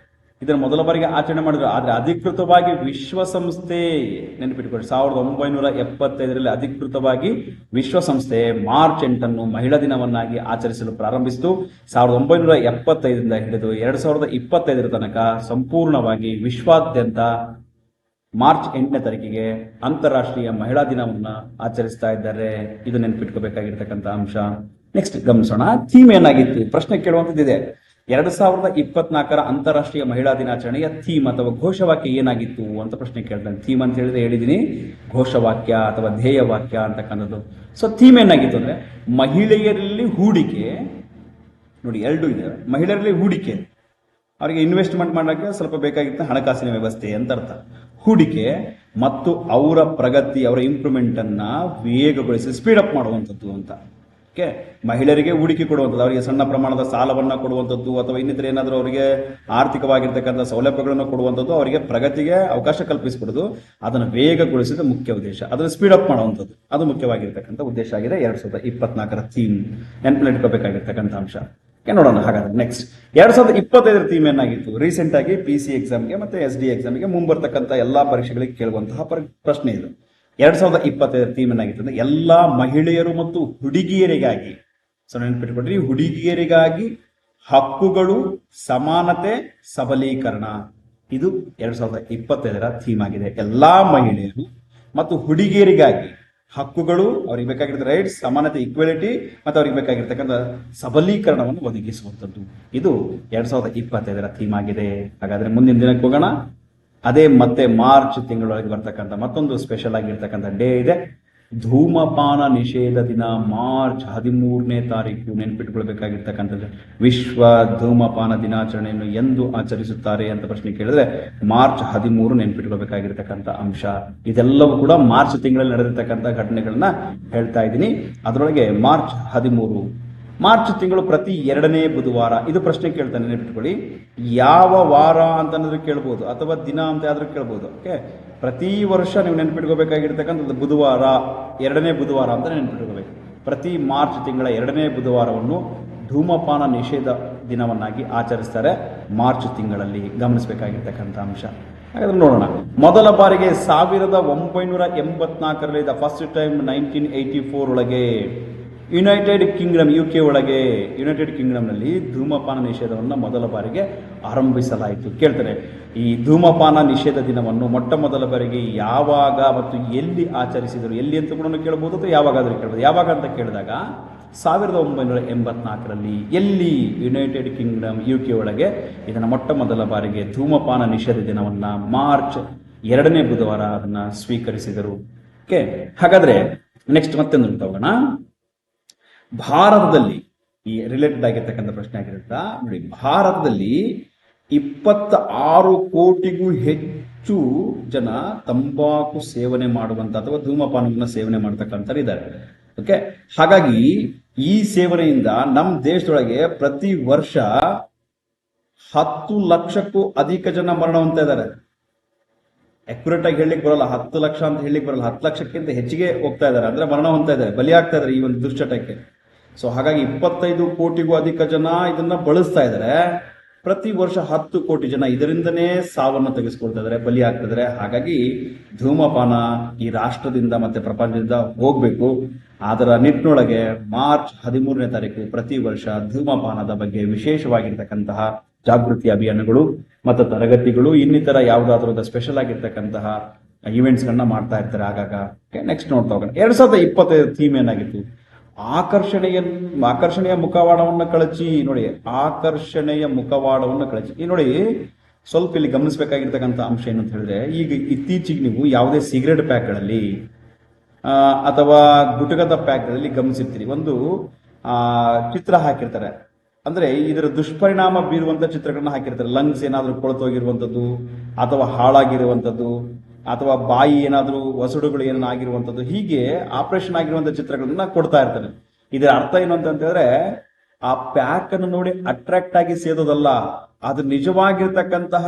ಇದನ್ನು ಮೊದಲ ಬಾರಿಗೆ ಆಚರಣೆ ಮಾಡಿದ್ರು. ಆದ್ರೆ ಅಧಿಕೃತವಾಗಿ ವಿಶ್ವಸಂಸ್ಥೆ, ನೆನಪಿಟ್ಕೊಳ್ಳಿ, 1975 ಅಧಿಕೃತವಾಗಿ ವಿಶ್ವಸಂಸ್ಥೆ ಮಾರ್ಚ್ 8 ಮಹಿಳಾ ದಿನವನ್ನಾಗಿ ಆಚರಿಸಲು ಪ್ರಾರಂಭಿಸಿತು. 1975 ಹಿಡಿದು 2025 ತನಕ ಸಂಪೂರ್ಣವಾಗಿ ವಿಶ್ವಾದ್ಯಂತ ಮಾರ್ಚ್ 8 ಅಂತಾರಾಷ್ಟ್ರೀಯ ಮಹಿಳಾ ದಿನವನ್ನ ಆಚರಿಸ್ತಾ ಇದ್ದಾರೆ. ಇದು ನೆನಪಿಟ್ಕೋಬೇಕಾಗಿರ್ತಕ್ಕಂಥ ಅಂಶ. ನೆಕ್ಸ್ಟ್ ಗಮನಿಸೋಣ, ಥೀಮ್ ಏನಾಗಿತ್ತು ಪ್ರಶ್ನೆ ಕೇಳುವಂತದ್ದಿದೆ. 2024 ಅಂತಾರಾಷ್ಟ್ರೀಯ ಮಹಿಳಾ ದಿನಾಚರಣೆಯ ಥೀಮ್ ಅಥವಾ ಘೋಷವಾಕ್ಯ ಏನಾಗಿತ್ತು ಅಂತ ಪ್ರಶ್ನೆ ಕೇಳ್ತಾನೆ. ಥೀಮ್ ಅಂತ ಹೇಳಿದ್ರೆ ಹೇಳಿದೀನಿ, ಘೋಷವಾಕ್ಯ ಅಥವಾ ಧ್ಯೇಯವಾಕ್ಯ ಅಂತಕ್ಕಂಥದ್ದು. ಸೊ ಥೀಮ್ ಏನಾಗಿತ್ತು ಅಂದ್ರೆ ಮಹಿಳೆಯರಲ್ಲಿ ಹೂಡಿಕೆ. ನೋಡಿ, ಎರಡು ಇದೆ. ಮಹಿಳೆಯರಲ್ಲಿ ಹೂಡಿಕೆ, ಅವರಿಗೆ ಇನ್ವೆಸ್ಟ್ಮೆಂಟ್ ಮಾಡೋಕ್ಕೆ ಸ್ವಲ್ಪ ಬೇಕಾಗಿತ್ತು ಹಣಕಾಸಿನ ವ್ಯವಸ್ಥೆ ಅಂತ ಅರ್ಥ. ಹೂಡಿಕೆ ಮತ್ತು ಅವರ ಪ್ರಗತಿ, ಅವರ ಇಂಪ್ರೂವ್ಮೆಂಟ್ ಅನ್ನ ವೇಗಗೊಳಿಸಿ ಸ್ಪೀಡ್ ಅಪ್ ಮಾಡುವಂಥದ್ದು ಅಂತ. ಓಕೆ, ಮಹಿಳೆಯರಿಗೆ ಹೂಡಿಕೆ ಕೊಡುವಂಥದ್ದು, ಅವರಿಗೆ ಸಣ್ಣ ಪ್ರಮಾಣದ ಸಾಲವನ್ನ ಕೊಡುವಂಥದ್ದು ಅಥವಾ ಇನ್ನಿತರ ಏನಾದರೂ ಅವರಿಗೆ ಆರ್ಥಿಕವಾಗಿರ್ತಕ್ಕಂಥ ಸೌಲಭ್ಯಗಳನ್ನು ಕೊಡುವಂಥದ್ದು, ಅವರಿಗೆ ಪ್ರಗತಿಗೆ ಅವಕಾಶ ಕಲ್ಪಿಸಿಕೊಡೋದು, ಅದನ್ನು ವೇಗಗೊಳಿಸಿದ ಮುಖ್ಯ ಉದ್ದೇಶ, ಅದನ್ನು ಸ್ಪೀಡ್ ಅಪ್ ಮಾಡುವಂಥದ್ದು, ಅದು ಮುಖ್ಯವಾಗಿರ್ತಕ್ಕಂಥ ಉದ್ದೇಶ ಆಗಿದೆ 2024 ಥೀಮ್. ನೆನಪಿಟ್ಕೋಬೇಕಾಗಿರ್ತಕ್ಕಂಥ ಅಂಶ. ನೋಡೋಣ ಹಾಗಾದ್ರೆ. ನೆಕ್ಸ್ಟ್, 2025 ಥೀಮ್ ಏನಾಗಿತ್ತು? ರೀಸೆಂಟ್ ಆಗಿ PC ಎಕ್ಸಾಮ್ಗೆ ಮತ್ತೆ SD ಎಕ್ಸಾಮ್ಗೆ ಮುಂಬರ್ತಕ್ಕಂಥ ಎಲ್ಲಾ ಪರೀಕ್ಷೆಗಳಿಗೆ ಕೇಳುವಂತಹ ಪ್ರಶ್ನೆ ಇದು. 2025 ಥೀಮ್ ಏನಾಗಿತ್ತು ಅಂದ್ರೆ ಎಲ್ಲಾ ಮಹಿಳೆಯರು ಮತ್ತು ಹುಡುಗಿಯರಿಗಾಗಿ. ಸೊ ನೆನಪಿಟ್ಕೊಡ್ರಿ, ಹುಡುಗಿಯರಿಗಾಗಿ ಹಕ್ಕುಗಳು, ಸಮಾನತೆ, ಸಬಲೀಕರಣ. ಇದು 2025 ಥೀಮ್ ಆಗಿದೆ. ಎಲ್ಲಾ ಮಹಿಳೆಯರು ಮತ್ತು ಹುಡುಗಿಯರಿಗಾಗಿ ಹಕ್ಕುಗಳು, ಅವ್ರಿಗೆ ಬೇಕಾಗಿರ್ತಕ್ಕ ರೈಟ್ಸ್, ಸಮಾನತೆ, ಈಕ್ವಾಲಿಟಿ, ಮತ್ತು ಅವ್ರಿಗೆ ಬೇಕಾಗಿರ್ತಕ್ಕಂಥ ಸಬಲೀಕರಣವನ್ನು ಒದಗಿಸುವಂಥದ್ದು. ಇದು 2025 ಥೀಮ್ ಆಗಿದೆ. ಹಾಗಾದ್ರೆ ಮುಂದಿನ ದಿನಕ್ಕೆ ಹೋಗೋಣ. ಅದೇ ಮತ್ತೆ ಮಾರ್ಚ್ ತಿಂಗಳೊಳಗೆ ಬರ್ತಕ್ಕಂಥ ಮತ್ತೊಂದು ಸ್ಪೆಷಲ್ ಆಗಿರ್ತಕ್ಕಂಥ ಡೇ ಇದೆ, ಧೂಮಪಾನ ನಿಷೇಧ ದಿನ. ಮಾರ್ಚ್ 13 ನೆನಪಿಟ್ಕೊಳ್ಬೇಕಾಗಿರ್ತಕ್ಕಂಥದ್ದು. ವಿಶ್ವ ಧೂಮಪಾನ ದಿನಾಚರಣೆಯನ್ನು ಎಂದು ಆಚರಿಸುತ್ತಾರೆ ಅಂತ ಪ್ರಶ್ನೆ ಕೇಳಿದ್ರೆ ಮಾರ್ಚ್ 13 ನೆನಪಿಟ್ಕೊಳ್ಬೇಕಾಗಿರ್ತಕ್ಕಂಥ ಅಂಶ. ಇದೆಲ್ಲವೂ ಕೂಡ ಮಾರ್ಚ್ ತಿಂಗಳಲ್ಲಿ ನಡೆದಿರ್ತಕ್ಕಂಥ ಘಟನೆಗಳನ್ನ ಹೇಳ್ತಾ ಇದ್ದೀನಿ. ಅದರೊಳಗೆ ಮಾರ್ಚ್ 13, ಮಾರ್ಚ್ ತಿಂಗಳು ಪ್ರತಿ 2ನೇ ಬುಧವಾರ. ಇದು ಪ್ರಶ್ನೆ ಕೇಳ್ತಾನೆ, ನೆನಪಿಟ್ಕೊಳ್ಳಿ. ಯಾವ ವಾರ ಅಂತಂದ್ರೆ ಕೇಳ್ಬೋದು ಅಥವಾ ದಿನ ಅಂತ ಆದ್ರೂ ಕೇಳ್ಬೋದು. ಓಕೆ, ಪ್ರತಿ ವರ್ಷ ನೀವು ನೆನಪಿಟ್ಕೋಬೇಕಾಗಿರ್ತಕ್ಕಂಥದ್ದು ಬುಧವಾರ, 2ನೇ ಬುಧವಾರ ಅಂತ ನೆನಪಿಟ್ಕೋಬೇಕು. ಪ್ರತಿ ಮಾರ್ಚ್ ತಿಂಗಳ 2ನೇ ಬುಧವಾರವನ್ನು ಧೂಮಪಾನ ನಿಷೇಧ ದಿನವನ್ನಾಗಿ ಆಚರಿಸ್ತಾರೆ ಮಾರ್ಚ್ ತಿಂಗಳಲ್ಲಿ. ಗಮನಿಸಬೇಕಾಗಿರ್ತಕ್ಕಂಥ ಅಂಶ. ಹಾಗಾದ್ರೆ ನೋಡೋಣ. ಮೊದಲ ಬಾರಿಗೆ 1984 ದ ಫಸ್ಟ್ ಟೈಮ್ 1984 ಒಳಗೆ ಯುನೈಟೆಡ್ ಕಿಂಗ್ಡಮ್, UK ಒಳಗೆ ಯುನೈಟೆಡ್ ಕಿಂಗ್ಡಮ್ನಲ್ಲಿ ಧೂಮಪಾನ ನಿಷೇಧವನ್ನು ಮೊದಲ ಬಾರಿಗೆ ಆರಂಭಿಸಲಾಯಿತು. ಕೇಳ್ತಾರೆ, ಈ ಧೂಮಪಾನ ನಿಷೇಧ ದಿನವನ್ನು ಮೊಟ್ಟ ಮೊದಲ ಬಾರಿಗೆ ಯಾವಾಗ ಮತ್ತು ಎಲ್ಲಿ ಆಚರಿಸಿದರು? ಎಲ್ಲಿ ಅಂತ ಕೂಡ ಕೇಳಬಹುದು ಅಥವಾ ಯಾವಾಗಾದ್ರೂ ಕೇಳಬಹುದು. ಯಾವಾಗ ಅಂತ ಕೇಳಿದಾಗ 1984 ಎಲ್ಲಿ? ಯುನೈಟೆಡ್ ಕಿಂಗ್ಡಮ್, UK ಒಳಗೆ ಇದನ್ನು ಮೊಟ್ಟ ಮೊದಲ ಬಾರಿಗೆ ಧೂಮಪಾನ ನಿಷೇಧ ದಿನವನ್ನ ಮಾರ್ಚ್ 2ನೇ ಬುಧವಾರ ಅದನ್ನ ಸ್ವೀಕರಿಸಿದರು. ಓಕೆ, ಹಾಗಾದ್ರೆ ನೆಕ್ಸ್ಟ್ ಮತ್ತೆ ನೋಡ್ತಾ ಹೋಗೋಣ. ಭಾರತದಲ್ಲಿ ಈ ರಿಲೇಟೆಡ್ ಆಗಿರ್ತಕ್ಕಂಥ ಪ್ರಶ್ನೆ ಆಗಿರುತ್ತಾ ನೋಡಿ. ಭಾರತದಲ್ಲಿ 26 ಕೋಟಿಗೂ ಹೆಚ್ಚು ಜನ ತಂಬಾಕು ಸೇವನೆ ಮಾಡುವಂತ ಅಥವಾ ಧೂಮಪಾನವನ್ನು ಸೇವನೆ ಮಾಡತಕ್ಕಂಥ ಇದ್ದಾರೆ. ಓಕೆ, ಹಾಗಾಗಿ ಈ ಸೇವನೆಯಿಂದ ನಮ್ಮ ದೇಶದೊಳಗೆ ಪ್ರತಿ ವರ್ಷ 10 ಲಕ್ಷಕ್ಕೂ ಅಧಿಕ ಜನ ಮರಣ ಹೊಂದ್ತಾ ಇದ್ದಾರೆ. ಅಕ್ಯುರೇಟ್ ಆಗಿ ಹೇಳಲಿಕ್ಕೆ ಬರಲ್ಲ, 10 ಲಕ್ಷ ಅಂತ ಹೇಳಲಿಕ್ಕೆ ಬರಲ್ಲ, 10 ಲಕ್ಷಕ್ಕಿಂತ ಹೆಚ್ಚಿಗೆ ಹೋಗ್ತಾ ಇದ್ದಾರೆ, ಅಂದ್ರೆ ಮರಣ ಹೊಂದ್ತಾ ಇದ್ದಾರೆ, ಬಲಿಯಾಗ್ತಾ ಇದ್ದಾರೆ ಈ ಒಂದು ದುಶ್ಚಟಕ್ಕೆ. ಸೊ ಹಾಗಾಗಿ 25 ಕೋಟಿಗೂ ಅಧಿಕ ಜನ ಇದನ್ನ ಬಳಸ್ತಾ ಇದ್ದಾರೆ. ಪ್ರತಿ ವರ್ಷ 10 ಕೋಟಿ ಜನ ಇದರಿಂದನೇ ಸಾವನ್ನು ತೆಗೆಸ್ಕೊಳ್ತಾ ಇದ್ದಾರೆ, ಬಲಿ ಆಗ್ತಾ ಇದ್ದಾರೆ. ಹಾಗಾಗಿ ಧೂಮಪಾನ ಈ ರಾಷ್ಟ್ರದಿಂದ ಮತ್ತೆ ಪ್ರಪಂಚದಿಂದ ಹೋಗ್ಬೇಕು. ಅದರ ನಿಟ್ಟಿನೊಳಗೆ ಮಾರ್ಚ್ 13 ಪ್ರತಿ ವರ್ಷ ಧೂಮಪಾನದ ಬಗ್ಗೆ ವಿಶೇಷವಾಗಿರ್ತಕ್ಕಂತಹ ಜಾಗೃತಿ ಅಭಿಯಾನಗಳು ಮತ್ತು ತರಗತಿಗಳು, ಇನ್ನಿತರ ಯಾವುದಾದ್ರೂ ಸ್ಪೆಷಲ್ ಆಗಿರ್ತಕ್ಕಂತಹ ಇವೆಂಟ್ಸ್ ಗಳನ್ನ ಮಾಡ್ತಾ ಇರ್ತಾರೆ ಆಗಾಗ. ನೆಕ್ಸ್ಟ್ ನೋಡ್ತಾ ಹೋಗೋಣ. 2025 ಥೀಮ್ ಏನಾಗಿತ್ತು? ಆಕರ್ಷಣೆಯ ಮುಖವಾಡವನ್ನು ಕಳಚಿ. ನೋಡಿ, ಆಕರ್ಷಣೆಯ ಮುಖವಾಡವನ್ನು ಕಳಚಿ. ಈ ನೋಡಿ, ಸ್ವಲ್ಪ ಇಲ್ಲಿ ಗಮನಿಸಬೇಕಾಗಿರ್ತಕ್ಕಂಥ ಅಂಶ ಏನು ಅಂತ ಹೇಳಿದ್ರೆ, ಈಗ ಇತ್ತೀಚೆಗೆ ನೀವು ಯಾವುದೇ ಸಿಗರೇಟ್ ಪ್ಯಾಕ್ಗಳಲ್ಲಿ ಅಥವಾ ಗುಟಕದ ಪ್ಯಾಕ್ಗಳಲ್ಲಿ ಗಮನಿಸಿರ್ತೀರಿ, ಒಂದು ಚಿತ್ರ ಹಾಕಿರ್ತಾರೆ. ಅಂದ್ರೆ ಇದರ ದುಷ್ಪರಿಣಾಮ ಬೀರುವಂತ ಚಿತ್ರಗಳನ್ನ ಹಾಕಿರ್ತಾರೆ. ಲಂಗ್ಸ್ ಏನಾದರೂ ಕೊಳತೋಗಿರುವಂಥದ್ದು, ಅಥವಾ ಹಾಳಾಗಿರುವಂಥದ್ದು, ಅಥವಾ ಬಾಯಿ ಏನಾದರೂ ವಸಡುಗಳು ಏನಾದ್ರು ಆಗಿರುವಂಥದ್ದು, ಹೀಗೆ ಆಪರೇಷನ್ ಆಗಿರುವಂಥ ಚಿತ್ರಗಳನ್ನ ಕೊಡ್ತಾ ಇರ್ತಾರೆ. ಇದರ ಅರ್ಥ ಏನು ಅಂತ ಹೇಳಿದ್ರೆ, ಆ ಪ್ಯಾಕ್ ಅನ್ನು ನೋಡಿ ಅಟ್ರಾಕ್ಟ್ ಆಗಿ ಸೇದೋದಲ್ಲ, ಅದು ನಿಜವಾಗಿರ್ತಕ್ಕಂತಹ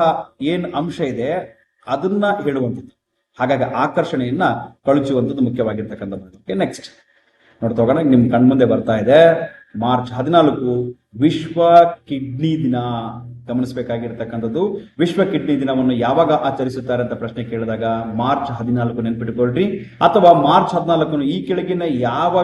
ಏನ್ ಅಂಶ ಇದೆ ಅದನ್ನ ಹೇಳುವಂಥದ್ದು. ಹಾಗಾಗಿ ಆಕರ್ಷಣೆಯನ್ನ ಕಳುಚುವಂಥದ್ದು ಮುಖ್ಯವಾಗಿರ್ತಕ್ಕಂಥದ್ದು. ನೆಕ್ಸ್ಟ್ ನೋಡ್ತಾ ಹೋಗೋಣ. ನಿಮ್ ಕಣ್ಮುಂದೆ ಬರ್ತಾ ಇದೆ ಮಾರ್ಚ್ 14 ವಿಶ್ವ ಕಿಡ್ನಿ ದಿನ. ಗಮನಿಸಬೇಕಾಗಿರ್ತಕ್ಕಂಥದ್ದು, ವಿಶ್ವ ಕಿಡ್ನಿ ದಿನವನ್ನು ಯಾವಾಗ ಆಚರಿಸುತ್ತಾರೆ ಅಂತ ಪ್ರಶ್ನೆ ಕೇಳಿದಾಗ ಮಾರ್ಚ್ 14 ನೆನ್ಪಿಟ್ಕೊಳ್ರಿ, ಅಥವಾ ಮಾರ್ಚ್ 14 ಈ ಕೆಳಗಿನ ಯಾವ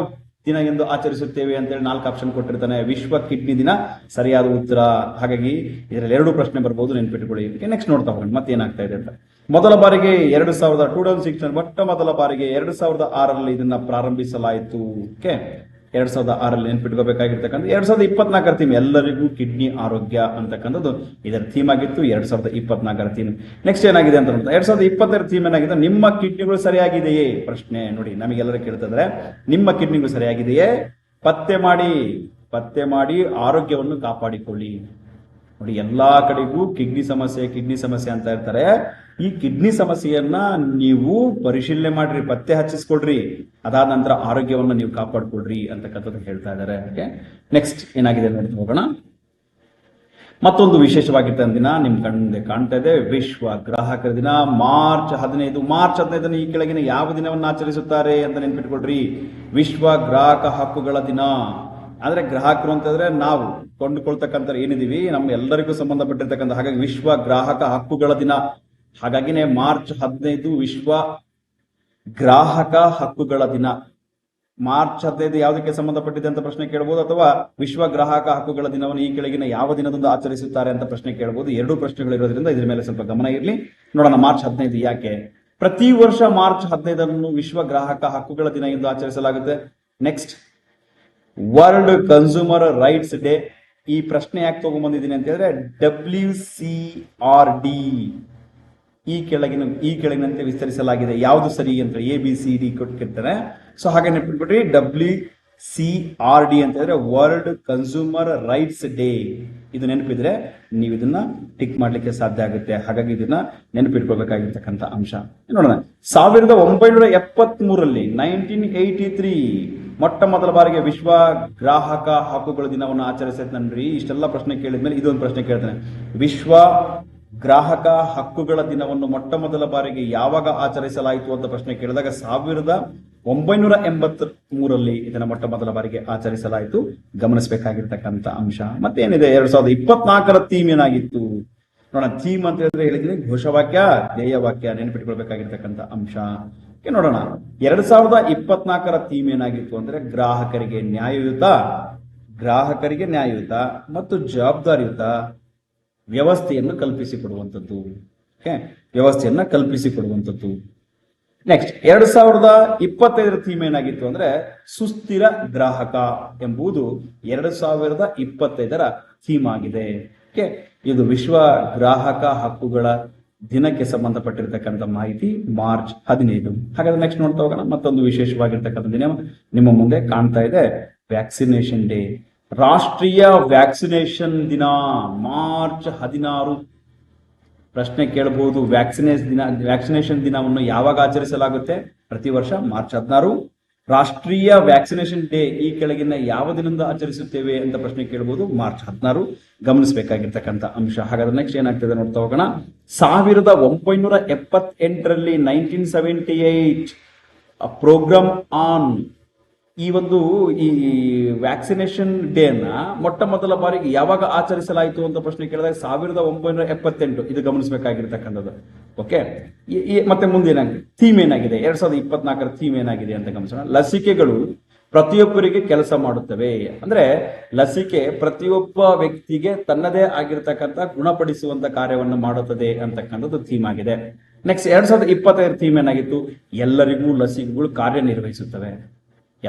ದಿನ ಎಂದು ಆಚರಿಸುತ್ತೇವೆ ಅಂತೇಳಿ 4 ಆಪ್ಷನ್ ಕೊಟ್ಟಿರ್ತಾನೆ. ವಿಶ್ವ ಕಿಡ್ನಿ ದಿನ ಸರಿಯಾದ ಉತ್ತರ. ಹಾಗಾಗಿ ಇದರಲ್ಲಿ 2 ಪ್ರಶ್ನೆ ಬರ್ಬೋದು, ನೆನ್ಪಿಟ್ಕೊಳ್ಳಿ. ನೆಕ್ಸ್ಟ್ ನೋಡ್ತಾ ಹೋಗೋಣ ಮತ್ತೇನಾಗ್ತಾ ಇದೆ ಅಂತ. ಮೊದಲ ಬಾರಿಗೆ 2006 ಮೊಟ್ಟ ಮೊದಲ ಬಾರಿಗೆ 2006 ಇದನ್ನ ಪ್ರಾರಂಭಿಸಲಾಯಿತು. ಓಕೆ, 2006 ನೆನ್ಪಿಟ್ಕೋಬೇಕಾಗಿರ್ತಕ್ಕಂಥ 2024 ಥೀಮ್ ಎಲ್ಲರಿಗೂ ಕಿಡ್ನಿ ಆರೋಗ್ಯ ಅಂತಕ್ಕಂಥದ್ದು ಇದರ ಥೀಮ್ ಆಗಿತ್ತು. 2024 ಥೀಮ್. ನೆಕ್ಸ್ಟ್ ಏನಾಗಿದೆ ಅಂತ ನೋಡ್ತಾ, 2022 ಥೀಮ್ ಏನಾಗಿದೆ, ನಿಮ್ಮ ಕಿಡ್ನಿಗಳು ಸರಿಯಾಗಿದೆಯೇ ಪ್ರಶ್ನೆ. ನೋಡಿ, ನಮಗೆಲ್ಲರೂ ಕೇಳ್ತಿದ್ರೆ ನಿಮ್ಮ ಕಿಡ್ನಿಗಳು ಸರಿಯಾಗಿದೆಯೇ ಪತ್ತೆ ಮಾಡಿ ಆರೋಗ್ಯವನ್ನು ಕಾಪಾಡಿಕೊಳ್ಳಿ. ನೋಡಿ, ಎಲ್ಲಾ ಕಡೆಗೂ ಕಿಡ್ನಿ ಸಮಸ್ಯೆ ಅಂತ ಇರ್ತಾರೆ. ಈ ಕಿಡ್ನಿ ಸಮಸ್ಯೆಯನ್ನ ನೀವು ಪರಿಶೀಲನೆ ಮಾಡ್ರಿ, ಪತ್ತೆ ಹಚ್ಚಿಸ್ಕೊಳ್ರಿ, ಅದಾದ ನಂತರ ಆರೋಗ್ಯವನ್ನು ನೀವು ಕಾಪಾಡ್ಕೊಳ್ರಿ ಅಂತಕ್ಕಂಥದ್ದು ಹೇಳ್ತಾ ಇದ್ದಾರೆ. ನೆಕ್ಸ್ಟ್ ಏನಾಗಿದೆ ನೋಡ್ತಾ ಹೋಗೋಣ. ಮತ್ತೊಂದು ವಿಶೇಷವಾಗಿರ್ತಕ್ಕಂಥ ದಿನ ನಿಮ್ ಕಣ್ಣಿಂದ ಕಾಣ್ತಾ ಇದೆ, ವಿಶ್ವ ಗ್ರಾಹಕರ ದಿನ. ಮಾರ್ಚ್ 15 ಈ ಕೆಳಗಿನ ಯಾವ ದಿನವನ್ನು ಆಚರಿಸುತ್ತಾರೆ ಅಂತ ನೆನ್ಪಿಟ್ಕೊಳ್ರಿ. ವಿಶ್ವ ಗ್ರಾಹಕ ಹಕ್ಕುಗಳ ದಿನ. ಆದ್ರೆ ಗ್ರಾಹಕರು ಅಂತಂದ್ರೆ ನಾವು ಕೊಂಡುಕೊಳ್ತಕ್ಕಂಥ ಏನಿದೀವಿ, ನಮ್ಮ ಎಲ್ಲರಿಗೂ ಸಂಬಂಧಪಟ್ಟಿರ್ತಕ್ಕಂಥ. ಹಾಗಾಗಿ ವಿಶ್ವ ಗ್ರಾಹಕ ಹಕ್ಕುಗಳ ದಿನ. ಹಾಗಾಗಿನೇ ಮಾರ್ಚ್ 15 ವಿಶ್ವ ಗ್ರಾಹಕ ಹಕ್ಕುಗಳ ದಿನ. ಮಾರ್ಚ್ 15 ಯಾವುದಕ್ಕೆ ಸಂಬಂಧಪಟ್ಟಿದೆ ಅಂತ ಪ್ರಶ್ನೆ ಕೇಳಬಹುದು, ಅಥವಾ ವಿಶ್ವ ಗ್ರಾಹಕ ಹಕ್ಕುಗಳ ದಿನವನ್ನು ಈ ಕೆಳಗಿನ ಯಾವ ದಿನದಂದು ಆಚರಿಸುತ್ತಾರೆ ಅಂತ ಪ್ರಶ್ನೆ ಕೇಳಬಹುದು. 2 ಪ್ರಶ್ನೆಗಳು ಇರೋದ್ರಿಂದ ಇದ್ರ ಮೇಲೆ ಸ್ವಲ್ಪ ಗಮನ ಇರಲಿ. ನೋಡೋಣ, ಮಾರ್ಚ್ 15 ಯಾಕೆ ಪ್ರತಿ ವರ್ಷ ಮಾರ್ಚ್ 15 ವಿಶ್ವ ಗ್ರಾಹಕ ಹಕ್ಕುಗಳ ದಿನ ಎಂದು ಆಚರಿಸಲಾಗುತ್ತೆ. Next, world consumer rights day. ಈ ಪ್ರಶ್ನೆ ಯಾಕೆ ತಗೊಂಡ್ಬಂದಿದ್ದೀನಿ ಅಂತ ಹೇಳಿದ್ರೆ, WCRD ಈ ಕೆಳಗಿನಂತೆ ವಿಸ್ತರಿಸಲಾಗಿದೆ. ಯಾವುದು ಸರಿ ಅಂತ ABCD ಕೊಟ್ಟಿರ್ತಾರೆ. ಸೊ ಹಾಗೆ ನೆನಪಿಟ್ಬಿಟ್ರಿ, WCRD ಅಂತ ಹೇಳಿದ್ರೆ ವರ್ಲ್ಡ್ ಕನ್ಸ್ಯೂಮರ್ ರೈಟ್ಸ್ ಡೇ. ಇದು ನೆನಪಿದ್ರೆ ನೀವು ಇದನ್ನ ಟಿಕ್ ಮಾಡ್ಲಿಕ್ಕೆ ಸಾಧ್ಯ ಆಗುತ್ತೆ. ಹಾಗಾಗಿ ಇದನ್ನ ನೆನಪಿಟ್ಕೊಳ್ಬೇಕಾಗಿರ್ತಕ್ಕಂಥ ಅಂಶ. ನೋಡೋಣ, 1973 1983 ಮೊಟ್ಟ ಮೊದಲ ಬಾರಿಗೆ ವಿಶ್ವ ಗ್ರಾಹಕ ಹಕ್ಕುಗಳ ದಿನವನ್ನು ಆಚರಿಸಿದ್ರಿ. ಇಷ್ಟೆಲ್ಲ ಪ್ರಶ್ನೆ ಕೇಳಿದ್ಮೇಲೆ ಇದೊಂದು ಪ್ರಶ್ನೆ ಕೇಳ್ತಾನೆ, ವಿಶ್ವ ಗ್ರಾಹಕ ಹಕ್ಕುಗಳ ದಿನವನ್ನು ಮೊಟ್ಟ ಮೊದಲ ಬಾರಿಗೆ ಯಾವಾಗ ಆಚರಿಸಲಾಯಿತು ಅಂತ ಪ್ರಶ್ನೆ ಕೇಳಿದಾಗ 1983 ಇದನ್ನ ಮೊಟ್ಟ ಮೊದಲ ಬಾರಿಗೆ ಆಚರಿಸಲಾಯಿತು. ಗಮನಿಸಬೇಕಾಗಿರ್ತಕ್ಕಂಥ ಅಂಶ. ಮತ್ತೇನಿದೆ, 2024 ಥೀಮ್ ಏನಾಗಿತ್ತು ನೋಡೋಣ. ಥೀಮ್ ಅಂತ ಹೇಳಿದ್ರೆ ಹೇಳಿದ್ರೆ ಘೋಷವಾಕ್ಯ, ಧ್ಯೇಯವಾಕ್ಯ, ನೆನಪಿಟ್ಕೊಳ್ಬೇಕಾಗಿರ್ತಕ್ಕಂಥ ಅಂಶ. ನೋಡೋಣ, 2024 ಥೀಮ್ ಏನಾಗಿತ್ತು ಅಂದ್ರೆ ಗ್ರಾಹಕರಿಗೆ ನ್ಯಾಯಯುತ ಮತ್ತು ಜವಾಬ್ದಾರಿಯುತ ವ್ಯವಸ್ಥೆಯನ್ನು ಕಲ್ಪಿಸಿಕೊಡುವಂಥದ್ದು. ನೆಕ್ಸ್ಟ್ 2025 ಥೀಮ್ ಏನಾಗಿತ್ತು ಅಂದ್ರೆ ಸುಸ್ಥಿರ ಗ್ರಾಹಕ ಎಂಬುದು 2025 ಥೀಮ್ ಆಗಿದೆ. ಇದು ವಿಶ್ವ ಗ್ರಾಹಕ ಹಕ್ಕುಗಳ ದಿನಕ್ಕೆ ಸಂಬಂಧಪಟ್ಟಿರ್ತಕ್ಕಂಥ ಮಾಹಿತಿ ಮಾರ್ಚ್ 15. ಹಾಗಾದ್ರೆ ನೆಕ್ಸ್ಟ್ ನೋಡ್ತಾ ಹೋಗೋಣ. ಮತ್ತೊಂದು ವಿಶೇಷವಾಗಿರ್ತಕ್ಕಂಥ ದಿನ ನಿಮ್ಮ ಮುಂದೆ ಕಾಣ್ತಾ ಇದೆ, ವ್ಯಾಕ್ಸಿನೇಷನ್ ಡೇ. ರಾಷ್ಟ್ರೀಯ ವ್ಯಾಕ್ಸಿನೇಷನ್ ದಿನ ಮಾರ್ಚ್ 16. ಪ್ರಶ್ನೆ ಕೇಳಬಹುದು, ವ್ಯಾಕ್ಸಿನೇಷನ್ ದಿನವನ್ನು ಯಾವಾಗ ಆಚರಿಸಲಾಗುತ್ತೆ? ಪ್ರತಿ ವರ್ಷ ಮಾರ್ಚ್ 16. ರಾಷ್ಟ್ರೀಯ ವ್ಯಾಕ್ಸಿನೇಷನ್ ಡೇ ಈ ಕೆಳಗಿನ ಯಾವ ದಿನದಿಂದ ಆಚರಿಸುತ್ತೇವೆ ಅಂತ ಪ್ರಶ್ನೆ ಕೇಳಬಹುದು, ಮಾರ್ಚ್ 16. ಗಮನಿಸಬೇಕಾಗಿರ್ತಕ್ಕಂಥ ಅಂಶ. ಹಾಗಾದ್ರೆ ನೆಕ್ಸ್ಟ್ ಏನಾಗ್ತದೆ ನೋಡ್ತಾ ಹೋಗೋಣ. 1978 1978 ಪ್ರೋಗ್ರಾಮ್ ಆನ್ ಈ ವ್ಯಾಕ್ಸಿನೇಷನ್ ಡೇ ಅನ್ನ ಮೊಟ್ಟ ಮೊದಲ ಬಾರಿಗೆ ಯಾವಾಗ ಆಚರಿಸಲಾಯಿತು ಅಂತ ಪ್ರಶ್ನೆ ಕೇಳಿದಾಗ 1978. ಇದು ಗಮನಿಸಬೇಕಾಗಿರ್ತಕ್ಕಂಥದ್ದು. ಓಕೆ, ಮತ್ತೆ ಮುಂದೆ ಏನಾಗಿದೆ, ಥೀಮ್ ಏನಾಗಿದೆ 2024 ಥೀಮ್ ಏನಾಗಿದೆ ಅಂತ ಗಮನಿಸೋಣ. ಲಸಿಕೆಗಳು ಪ್ರತಿಯೊಬ್ಬರಿಗೆ ಕೆಲಸ ಮಾಡುತ್ತವೆ. ಅಂದ್ರೆ ಲಸಿಕೆ ಪ್ರತಿಯೊಬ್ಬ ವ್ಯಕ್ತಿಗೆ ತನ್ನದೇ ಆಗಿರ್ತಕ್ಕಂಥ ಗುಣಪಡಿಸುವಂತ ಕಾರ್ಯವನ್ನು ಮಾಡುತ್ತದೆ ಅಂತಕ್ಕಂಥದ್ದು ಥೀಮ್ ಆಗಿದೆ. ನೆಕ್ಸ್ಟ್ 2025 ಥೀಮ್ ಏನಾಗಿತ್ತು, ಎಲ್ಲರಿಗೂ ಲಸಿಕೆಗಳು ಕಾರ್ಯನಿರ್ವಹಿಸುತ್ತವೆ.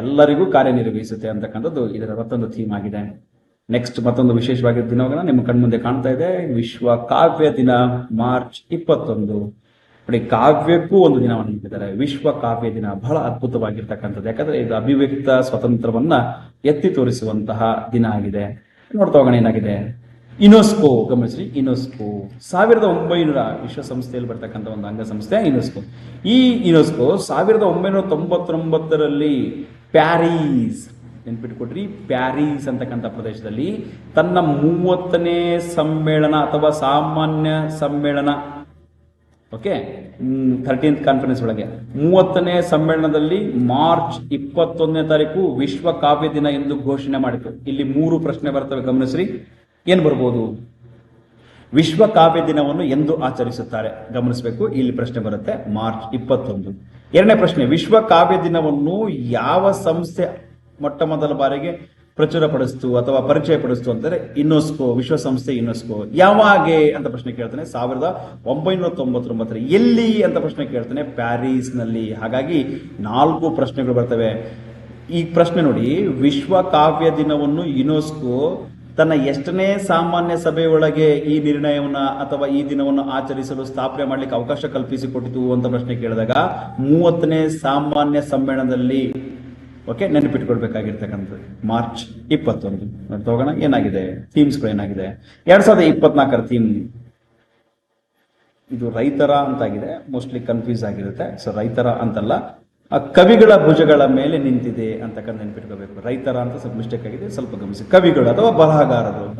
ಎಲ್ಲರಿಗೂ ಕಾರ್ಯನಿರ್ವಹಿಸುತ್ತೆ ಅಂತಕ್ಕಂಥದ್ದು ಇದರ ಮತ್ತೊಂದು ಥೀಮ್ ಆಗಿದೆ. ನೆಕ್ಸ್ಟ್ ಮತ್ತೊಂದು ವಿಶೇಷವಾಗಿದ್ದ ದಿನಗಳನ್ನ ನಿಮ್ಮ ಕಣ್ಮುಂದೆ ಕಾಣ್ತಾ ಇದೆ. ವಿಶ್ವ ಕಾವ್ಯ ದಿನ ಮಾರ್ಚ್ 21. ನೋಡಿ, ಕಾವ್ಯಕ್ಕೂ ಒಂದು ದಿನವನ್ನು ನೀಡಿದ್ದಾರೆ, ವಿಶ್ವ ಕಾವ್ಯ ದಿನ. ಬಹಳ ಅದ್ಭುತವಾಗಿರ್ತಕ್ಕಂಥದ್ದು, ಯಾಕಂದ್ರೆ ಇದು ಅಭಿವ್ಯಕ್ತ ಸ್ವಾತಂತ್ರ್ಯವನ್ನ ಎತ್ತಿ ತೋರಿಸುವಂತಹ ದಿನ ಆಗಿದೆ. ನೋಡ್ತಾ ಹೋಗೋಣ ಏನಾಗಿದೆ. ಯುನೆಸ್ಕೋ, ಗಮನಿಸಿ, ಯುನೆಸ್ಕೋ 1900 ವಿಶ್ವಸಂಸ್ಥೆಯಲ್ಲಿ ಬರ್ತಕ್ಕಂಥ ಒಂದು ಅಂಗಸಂಸ್ಥೆ ಯುನೆಸ್ಕೋ. ಈ ಯುನೆಸ್ಕೋ 1999ರಲ್ಲಿ ಪ್ಯಾರಿಸ್, ನೆನ್ಪಿಟ್ಕೊಟ್ರಿ, ಪ್ಯಾರಿಸ್ ಅಂತಕ್ಕಂಥ ಪ್ರದೇಶದಲ್ಲಿ ತನ್ನ 30ನೇ ಸಮ್ಮೇಳನ ಅಥವಾ ಸಾಮಾನ್ಯ ಸಮ್ಮೇಳನ, ಓಕೆ, 13th ಕಾನ್ಫರೆನ್ಸ್ ಒಳಗೆ 30ನೇ ಸಮ್ಮೇಳನದಲ್ಲಿ ಮಾರ್ಚ್ 21ನೇ ತಾರೀಕು ವಿಶ್ವ ಕಾವ್ಯ ದಿನ ಎಂದು ಘೋಷಣೆ ಮಾಡಿತು. ಇಲ್ಲಿ 3 ಪ್ರಶ್ನೆ ಬರ್ತವೆ, ಗಮನಿಸ್ರಿ. ಏನ್ ಬರ್ಬೋದು? ವಿಶ್ವ ಕಾವ್ಯ ದಿನವನ್ನು ಎಂದು ಆಚರಿಸುತ್ತಾರೆ? ಗಮನಿಸಬೇಕು, ಇಲ್ಲಿ ಪ್ರಶ್ನೆ ಬರುತ್ತೆ, ಮಾರ್ಚ್ 21. ಎರಡನೇ ಪ್ರಶ್ನೆ, ವಿಶ್ವ ಕಾವ್ಯ ದಿನವನ್ನು ಯಾವ ಸಂಸ್ಥೆ ಮೊಟ್ಟ ಮೊದಲ ಬಾರಿಗೆ ಪ್ರಚುರಪಡಿಸ್ತು ಅಥವಾ ಪರಿಚಯ ಪಡಿಸ್ತು ಅಂದರೆ ಯುನೆಸ್ಕೋ, ವಿಶ್ವಸಂಸ್ಥೆ ಯುನೆಸ್ಕೋ. ಯಾವಾಗೆ ಅಂತ ಪ್ರಶ್ನೆ ಕೇಳ್ತಾನೆ, 1999. ಎಲ್ಲಿ ಅಂತ ಪ್ರಶ್ನೆ ಕೇಳ್ತಾನೆ, ಪ್ಯಾರಿಸ್ ನಲ್ಲಿ. ಹಾಗಾಗಿ 4 ಪ್ರಶ್ನೆಗಳು ಬರ್ತವೆ. ಈ ಪ್ರಶ್ನೆ ನೋಡಿ, ವಿಶ್ವ ಕಾವ್ಯ ದಿನವನ್ನು ಯುನೆಸ್ಕೋ ತನ್ನ ಎಷ್ಟನೇ ಸಾಮಾನ್ಯ ಸಭೆಯೊಳಗೆ ಈ ನಿರ್ಣಯವನ್ನ ಅಥವಾ ಈ ದಿನವನ್ನು ಆಚರಿಸಲು ಸ್ಥಾಪನೆ ಮಾಡಲಿಕ್ಕೆ ಅವಕಾಶ ಕಲ್ಪಿಸಿಕೊಟ್ಟಿತು ಅಂತ ಪ್ರಶ್ನೆ ಕೇಳಿದಾಗ 30ನೇ ಸಾಮಾನ್ಯ ಸಮ್ಮೇಳನದಲ್ಲಿ. ಓಕೆ, ನೆನಪಿಟ್ಕೊಳ್ಬೇಕಾಗಿರ್ತಕ್ಕಂಥದ್ದು ಮಾರ್ಚ್ 21. ಹೋಗೋಣ ಏನಾಗಿದೆ, ಥೀಮ್ಸ್ಗಳು ಏನಾಗಿದೆ. 2024 ಥೀಮ್ ಇದು ರೈತರ ಅಂತಾಗಿದೆ, ಮೋಸ್ಟ್ಲಿ ಕನ್ಫ್ಯೂಸ್ ಆಗಿರುತ್ತೆ. ಸೊ ರೈತರ ಅಂತಲ್ಲ, ಕವಿಗಳ ಭುಜಗಳ ಮೇಲೆ ನಿಂತಿದೆ ಅಂತಕ್ಕಂಥ ನೆನಪಿಟ್ಕೋಬೇಕು. ರೈತರ ಅಂತ ಸ್ವಲ್ಪ ಮಿಸ್ಟೇಕ್ ಆಗಿದೆ, ಸ್ವಲ್ಪ ಗಮನಿಸಿ. ಕವಿಗಳು ಅಥವಾ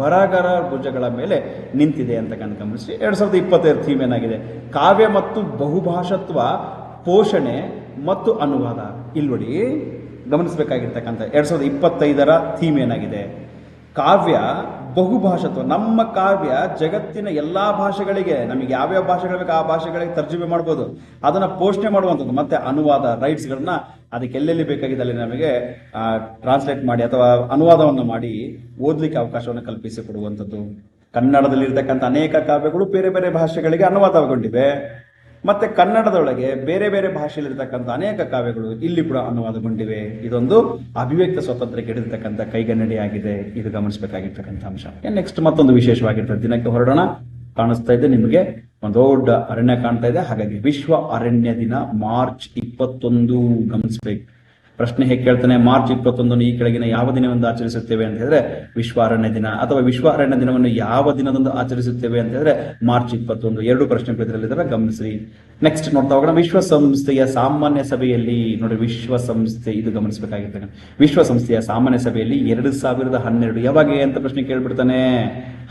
ಬರಹಗಾರರ ಭುಜಗಳ ಮೇಲೆ ನಿಂತಿದೆ ಅಂತಕ್ಕಂಥ ಗಮನಿಸಿ. 2025 ಥೀಮ್ ಏನಾಗಿದೆ, ಕಾವ್ಯ ಮತ್ತು ಬಹುಭಾಷತ್ವ, ಪೋಷಣೆ ಮತ್ತು ಅನುವಾದ. ಇಲ್ಲಿ ನೋಡಿ, ಗಮನಿಸಬೇಕಾಗಿರ್ತಕ್ಕಂಥ 2025ರ ಥೀಮ್ ಏನಾಗಿದೆ, ಕಾವ್ಯ ಬಹುಭಾಷತ್ವ. ನಮ್ಮ ಕಾವ್ಯ ಜಗತ್ತಿನ ಎಲ್ಲಾ ಭಾಷೆಗಳಿಗೆ, ನಮಗೆ ಯಾವ್ಯಾವ ಭಾಷೆಗಳು ಬೇಕು ಆ ಭಾಷೆಗಳಿಗೆ ತರ್ಜುಮೆ ಮಾಡ್ಬೋದು, ಅದನ್ನ ಪೋಷಣೆ ಮಾಡುವಂಥದ್ದು. ಮತ್ತೆ ಅನುವಾದ, ರೈಟ್ಸ್ಗಳನ್ನ ಅದಕ್ಕೆ ಎಲ್ಲೆಲ್ಲಿ ಬೇಕಾಗಿದೆ ಅಲ್ಲಿ ನಮಗೆ ಟ್ರಾನ್ಸ್ಲೇಟ್ ಮಾಡಿ ಅಥವಾ ಅನುವಾದವನ್ನು ಮಾಡಿ ಓದ್ಲಿಕ್ಕೆ ಅವಕಾಶವನ್ನು ಕಲ್ಪಿಸಿಕೊಡುವಂಥದ್ದು. ಕನ್ನಡದಲ್ಲಿ ಇರತಕ್ಕಂಥ ಅನೇಕ ಕಾವ್ಯಗಳು ಬೇರೆ ಬೇರೆ ಭಾಷೆಗಳಿಗೆ ಅನುವಾದಗೊಂಡಿವೆ. ಮತ್ತೆ ಕನ್ನಡದೊಳಗೆ ಬೇರೆ ಬೇರೆ ಭಾಷೆಯಲ್ಲಿರ್ತಕ್ಕಂಥ ಅನೇಕ ಕಾವ್ಯಗಳು ಇಲ್ಲಿ ಕೂಡ ಅನುವಾದಗೊಂಡಿವೆ. ಇದೊಂದು ಅಭಿವ್ಯಕ್ತ ಸ್ವಾತಂತ್ರ್ಯಕ್ಕೆ ಹಿಡಿದಿರ್ತಕ್ಕಂಥ ಕೈಗನ್ನಡಿಯಾಗಿದೆ. ಇದು ಗಮನಿಸಬೇಕಾಗಿರ್ತಕ್ಕಂಥ ಅಂಶ. ನೆಕ್ಸ್ಟ್ ಮತ್ತೊಂದು ವಿಶೇಷವಾಗಿರ್ತದೆ ದಿನಕ್ಕೆ ಹೊರಡೋಣ. ಕಾಣಿಸ್ತಾ ಇದೆ ನಿಮಗೆ, ಒಂದು ದೊಡ್ಡ ಅರಣ್ಯ ಕಾಣ್ತಾ ಇದೆ. ಹಾಗಾಗಿ ವಿಶ್ವ ಅರಣ್ಯ ದಿನ ಮಾರ್ಚ್ 21. ಗಮನಿಸಬೇಕು. ಪ್ರಶ್ನೆ ಹೇಗೆ ಕೇಳ್ತಾನೆ, ಮಾರ್ಚ್ 21 ಈ ಕೆಳಗಿನ ಯಾವ ದಿನವನ್ನು ಆಚರಿಸುತ್ತೇವೆ ಅಂತ ಹೇಳಿದ್ರೆ ವಿಶ್ವ ಅರಣ್ಯ ದಿನ, ಅಥವಾ ವಿಶ್ವ ಅರಣ್ಯ ದಿನವನ್ನು ಯಾವ ದಿನದಂದು ಆಚರಿಸುತ್ತೇವೆ ಅಂತ ಹೇಳಿದ್ರೆ ಮಾರ್ಚ್ 21. 2 ಪ್ರಶ್ನೆಗಳು ಇದರಲ್ಲಿದ್ದಾರೆ, ಗಮನಿಸಿ. ನೆಕ್ಸ್ಟ್ ನೋಡ್ತಾ ಹೋಗೋಣ. ವಿಶ್ವಸಂಸ್ಥೆಯ ಸಾಮಾನ್ಯ ಸಭೆಯಲ್ಲಿ ನೋಡಿ, ವಿಶ್ವಸಂಸ್ಥೆ ಇದು ಗಮನಿಸಬೇಕಾಗಿರ್ತಕ್ಕಂಥ ವಿಶ್ವಸಂಸ್ಥೆಯ ಸಾಮಾನ್ಯ ಸಭೆಯಲ್ಲಿ 2012 ಯಾವಾಗ ಅಂತ ಪ್ರಶ್ನೆ ಕೇಳ್ಬಿಡ್ತಾನೆ.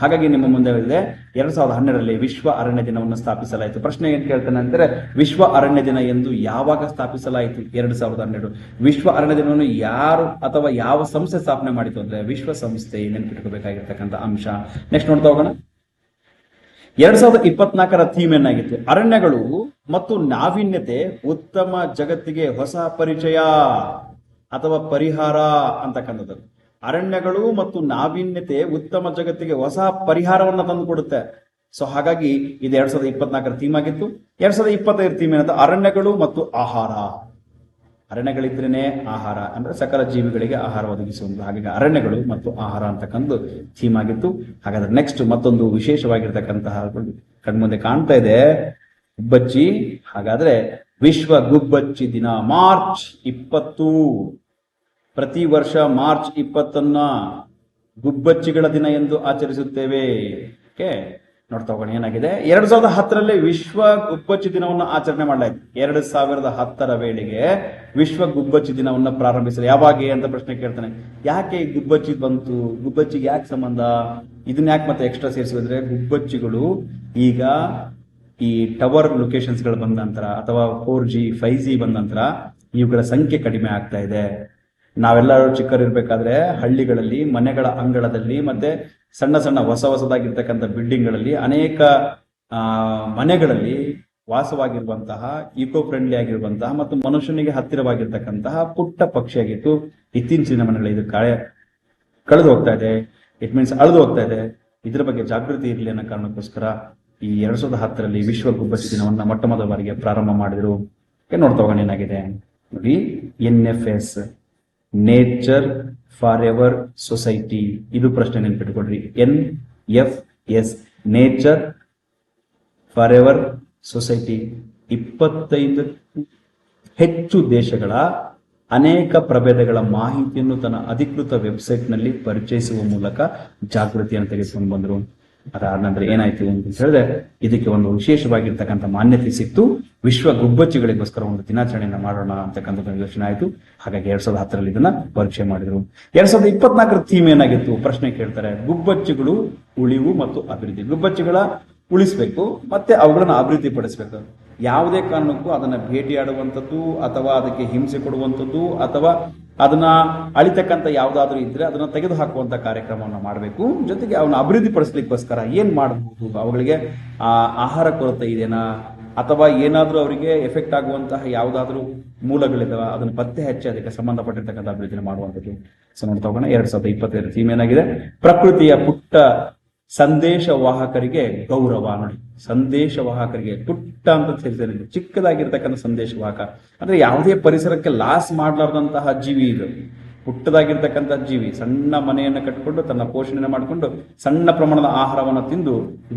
ಹಾಗಾಗಿ ನಿಮ್ಮ ಮುಂದೆ ಇದೆ 2012ರಲ್ಲಿ ವಿಶ್ವ ಅರಣ್ಯ ದಿನವನ್ನು ಸ್ಥಾಪಿಸಲಾಯಿತು. ಪ್ರಶ್ನೆ ಏನ್ ಕೇಳ್ತಾನೆ ಅಂದರೆ ವಿಶ್ವ ಅರಣ್ಯ ದಿನ ಎಂದು ಯಾವಾಗ ಸ್ಥಾಪಿಸಲಾಯಿತು? 2012. ವಿಶ್ವ ಅರಣ್ಯ ದಿನವನ್ನು ಯಾರು ಅಥವಾ ಯಾವ ಸಂಸ್ಥೆ ಸ್ಥಾಪನೆ ಮಾಡಿತು ಅಂದ್ರೆ ವಿಶ್ವಸಂಸ್ಥೆ. ನೆನಪಿಟ್ಕೋಬೇಕಾಗಿರ್ತಕ್ಕಂಥ ಅಂಶ. ನೆಕ್ಸ್ಟ್ ನೋಡ್ತಾ ಹೋಗೋಣ. 2024ರ ಥೀಮ್ ಏನಾಗಿತ್ತು? ಅರಣ್ಯಗಳು ಮತ್ತು ನಾವೀನ್ಯತೆ, ಉತ್ತಮ ಜಗತ್ತಿಗೆ ಹೊಸ ಪರಿಚಯ ಅಥವಾ ಪರಿಹಾರ ಅಂತಕ್ಕಂಥದ್ದು. ಅರಣ್ಯಗಳು ಮತ್ತು ನಾವೀನ್ಯತೆ ಉತ್ತಮ ಜಗತ್ತಿಗೆ ಹೊಸ ಪರಿಹಾರವನ್ನು ತಂದು ಕೊಡುತ್ತೆ. ಸೊ ಹಾಗಾಗಿ ಇದು 2024ರ ಥೀಮ್ ಆಗಿತ್ತು. 2025 ಥೀಮ್ ಏನಂತ, ಅರಣ್ಯಗಳು ಮತ್ತು ಆಹಾರ. ಅರಣ್ಯಗಳಿದ್ರೇನೆ ಆಹಾರ ಅಂದ್ರೆ ಸಕಲ ಜೀವಿಗಳಿಗೆ ಆಹಾರ ಒದಗಿಸುವುದು. ಹಾಗಾಗಿ ಅರಣ್ಯಗಳು ಮತ್ತು ಆಹಾರ ಅಂತಕ್ಕಂಥ ಥೀಮ್ ಆಗಿತ್ತು. ಹಾಗಾದ್ರೆ ನೆಕ್ಸ್ಟ್ ಮತ್ತೊಂದು ವಿಶೇಷವಾಗಿರ್ತಕ್ಕಂತಹ ಕಣ್ಮುಂದೆ ಕಾಣ್ತಾ ಇದೆ, ಗುಬ್ಬಚ್ಚಿ. ಹಾಗಾದ್ರೆ ವಿಶ್ವ ಗುಬ್ಬಚ್ಚಿ ದಿನ ಮಾರ್ಚ್ 20. ಪ್ರತಿ ವರ್ಷ ಮಾರ್ಚ್ 20 ಗುಬ್ಬಚ್ಚಿಗಳ ದಿನ ಎಂದು ಆಚರಿಸುತ್ತೇವೆ. ಓಕೆ, ನೋಡ್ತಾ ಹೋಗೋಣ ಏನಾಗಿದೆ. 2010ರಲ್ಲಿ ವಿಶ್ವ ಗುಬ್ಬಚ್ಚಿ ದಿನವನ್ನು ಆಚರಣೆ ಮಾಡಲಾಯಿತು. 2010ರ ವೇಳೆಗೆ ವಿಶ್ವ ಗುಬ್ಬಚ್ಚಿ ದಿನವನ್ನು ಪ್ರಾರಂಭಿಸಲು ಯಾವಾಗ ಅಂತ ಪ್ರಶ್ನೆ ಕೇಳ್ತಾನೆ. ಯಾಕೆ ಗುಬ್ಬಚ್ಚಿ ಬಂತು? ಗುಬ್ಬಚ್ಚಿಗೆ ಯಾಕೆ ಸಂಬಂಧ? ಇದನ್ನ ಯಾಕೆ ಮತ್ತೆ ಎಕ್ಸ್ಟ್ರಾ ಸೇರಿಸಿದ್ರೆ, ಗುಬ್ಬಚ್ಚಿಗಳು ಈಗ ಈ ಟವರ್ ಲೊಕೇಶನ್ಸ್ ಗಳು ಬಂದ ನಂತರ ಅಥವಾ 4G 5G ಬಂದ ನಂತರ ಇವುಗಳ ಸಂಖ್ಯೆ ಕಡಿಮೆ ಆಗ್ತಾ ಇದೆ. ನಾವೆಲ್ಲರೂ ಚಿಕ್ಕರಿರ್ಬೇಕಾದ್ರೆ ಹಳ್ಳಿಗಳಲ್ಲಿ ಮನೆಗಳ ಅಂಗಳದಲ್ಲಿ ಮತ್ತೆ ಸಣ್ಣ ಸಣ್ಣ ಹೊಸದಾಗಿರ್ತಕ್ಕಂಥ ಬಿಲ್ಡಿಂಗ್ಗಳಲ್ಲಿ ಅನೇಕ ಮನೆಗಳಲ್ಲಿ ವಾಸವಾಗಿರುವಂತಹ ಈಕೋ ಫ್ರೆಂಡ್ಲಿ ಆಗಿರುವಂತಹ ಮತ್ತು ಮನುಷ್ಯನಿಗೆ ಹತ್ತಿರವಾಗಿರ್ತಕ್ಕಂತಹ ಪುಟ್ಟ ಪಕ್ಷಿಯಾಗಿತ್ತು. ಇತ್ತೀಚಿನ ದಿನಗಳಲ್ಲಿ ಇದು ಕಳೆದು ಹೋಗ್ತಾ ಇದೆ. ಇಟ್ ಮೀನ್ಸ್ ಅಳೆದು ಹೋಗ್ತಾ ಇದೆ. ಇದ್ರ ಬಗ್ಗೆ ಜಾಗೃತಿ ಇರಲಿ ಅನ್ನೋ ಕಾರಣಕ್ಕೋಸ್ಕರ ಈ 2010ರಲ್ಲಿ ವಿಶ್ವ ಗುಬ್ಬಚ್ಚಿ ದಿನವನ್ನ ಮೊಟ್ಟ ಮೊದಲ ಬಾರಿಗೆ ಪ್ರಾರಂಭ ಮಾಡಿದ್ರು. ನೋಡ್ತಾ ಹೋಗೋಣ ಏನಾಗಿದೆ ನೋಡಿ. NFS nature for ever society. ಇದು ಪ್ರಶ್ನೆ ನೆನ್ಪಿಟ್ಕೊಡ್ರಿ. NFS, nature for ever society. 25 ಹೆಚ್ಚು ದೇಶಗಳ ಅನೇಕ ಪ್ರಭೇದಗಳ ಮಾಹಿತಿಯನ್ನು ತನ್ನ ಅಧಿಕೃತ ವೆಬ್ಸೈಟ್ನಲ್ಲಿ ಪರಿಚಯಿಸುವ ಮೂಲಕ ಜಾಗೃತಿಯನ್ನು ತೆಗೆದುಕೊಂಡು ಬಂದರು. ಅದಾದ ನಂತರ ಏನಾಯ್ತು ಅಂತ ಹೇಳಿದ್ರೆ, ಇದಕ್ಕೆ ಒಂದು ವಿಶೇಷವಾಗಿರ್ತಕ್ಕಂಥ ಮಾನ್ಯತೆ ಸಿಕ್ತು. ವಿಶ್ವ ಗುಬ್ಬಚ್ಚಿಗಳಿಗೋಸ್ಕರ ಒಂದು ದಿನಾಚರಣೆಯನ್ನ ಮಾಡೋಣ ಅಂತಕ್ಕಂಥ ಯೋಚನೆ ಆಯಿತು. ಹಾಗಾಗಿ 2010ರಲ್ಲಿ ಇದನ್ನ ಪರೀಕ್ಷೆ ಮಾಡಿದ್ರು. 2024ರ ಥೀಮ್ ಏನಾಗಿತ್ತು ಪ್ರಶ್ನೆ ಕೇಳ್ತಾರೆ. ಗುಬ್ಬಚ್ಚಿಗಳು ಉಳಿವು ಮತ್ತು ಅಭಿವೃದ್ಧಿ. ಗುಬ್ಬಚ್ಚಿಗಳ ಉಳಿಸ್ಬೇಕು ಮತ್ತೆ ಅವುಗಳನ್ನ ಅಭಿವೃದ್ಧಿ ಪಡಿಸಬೇಕು. ಯಾವುದೇ ಕಾರಣಕ್ಕೂ ಅದನ್ನ ಭೇಟಿಯಾಡುವಂಥದ್ದು ಅಥವಾ ಅದಕ್ಕೆ ಹಿಂಸೆ ಕೊಡುವಂಥದ್ದು ಅಥವಾ ಅದನ್ನ ಅಳಿತಕ್ಕಂಥ ಯಾವುದಾದ್ರೂ ಇದ್ರೆ ಅದನ್ನ ತೆಗೆದು ಹಾಕುವಂತ ಕಾರ್ಯಕ್ರಮವನ್ನು ಮಾಡಬೇಕು. ಜೊತೆಗೆ ಅವನ್ನ ಅಭಿವೃದ್ಧಿ ಪಡಿಸ್ಲಿಕ್ಕೋಸ್ಕರ ಏನ್ ಮಾಡಬಹುದು, ಅವುಗಳಿಗೆ ಆಹಾರ ಕೊರತೆ ಇದೆನಾ ಅಥವಾ ಏನಾದ್ರೂ ಅವರಿಗೆ ಎಫೆಕ್ಟ್ ಆಗುವಂತಹ ಯಾವುದಾದ್ರೂ ಮೂಲಗಳಿದಾವ ಅದನ್ನು ಪತ್ತೆ ಹಚ್ಚಿ ಅದಕ್ಕೆ ಸಂಬಂಧಪಟ್ಟಿರ್ತಕ್ಕಂಥ ಅಭಿವೃದ್ಧಿನ ಮಾಡುವಂಥದ್ದು. ಸೊ ನೋಡ್ತಾ ಹೋಗೋಣ. 2025 ಥೀಮ್ ಏನಾಗಿದೆ, ಪ್ರಕೃತಿಯ ಪುಟ್ಟ ಸಂದೇಶವಾಹಕರಿಗೆ ಗೌರವ. ನೋಡಿ, ಸಂದೇಶವಾಹಕರಿಗೆ ಪುಟ್ಟ ಅಂತ ಸೇರಿಸಿದ್ರೆ ಚಿಕ್ಕದಾಗಿರ್ತಕ್ಕಂಥ ಸಂದೇಶವಾಹಕ ಅಂದ್ರೆ ಯಾವುದೇ ಪರಿಸರಕ್ಕೆ ಲಾಸ್ ಮಾಡಲಾರ್ದಂತಹ ಜೀವಿ ಇದು. ಪುಟ್ಟದಾಗಿರ್ತಕ್ಕಂಥ ಜೀವಿ, ಸಣ್ಣ ಮನೆಯನ್ನು ಕಟ್ಟಿಕೊಂಡು ತನ್ನ ಪೋಷಣೆ ಮಾಡಿಕೊಂಡು ಸಣ್ಣ ಪ್ರಮಾಣದ ಆಹಾರವನ್ನು ತಿಂದು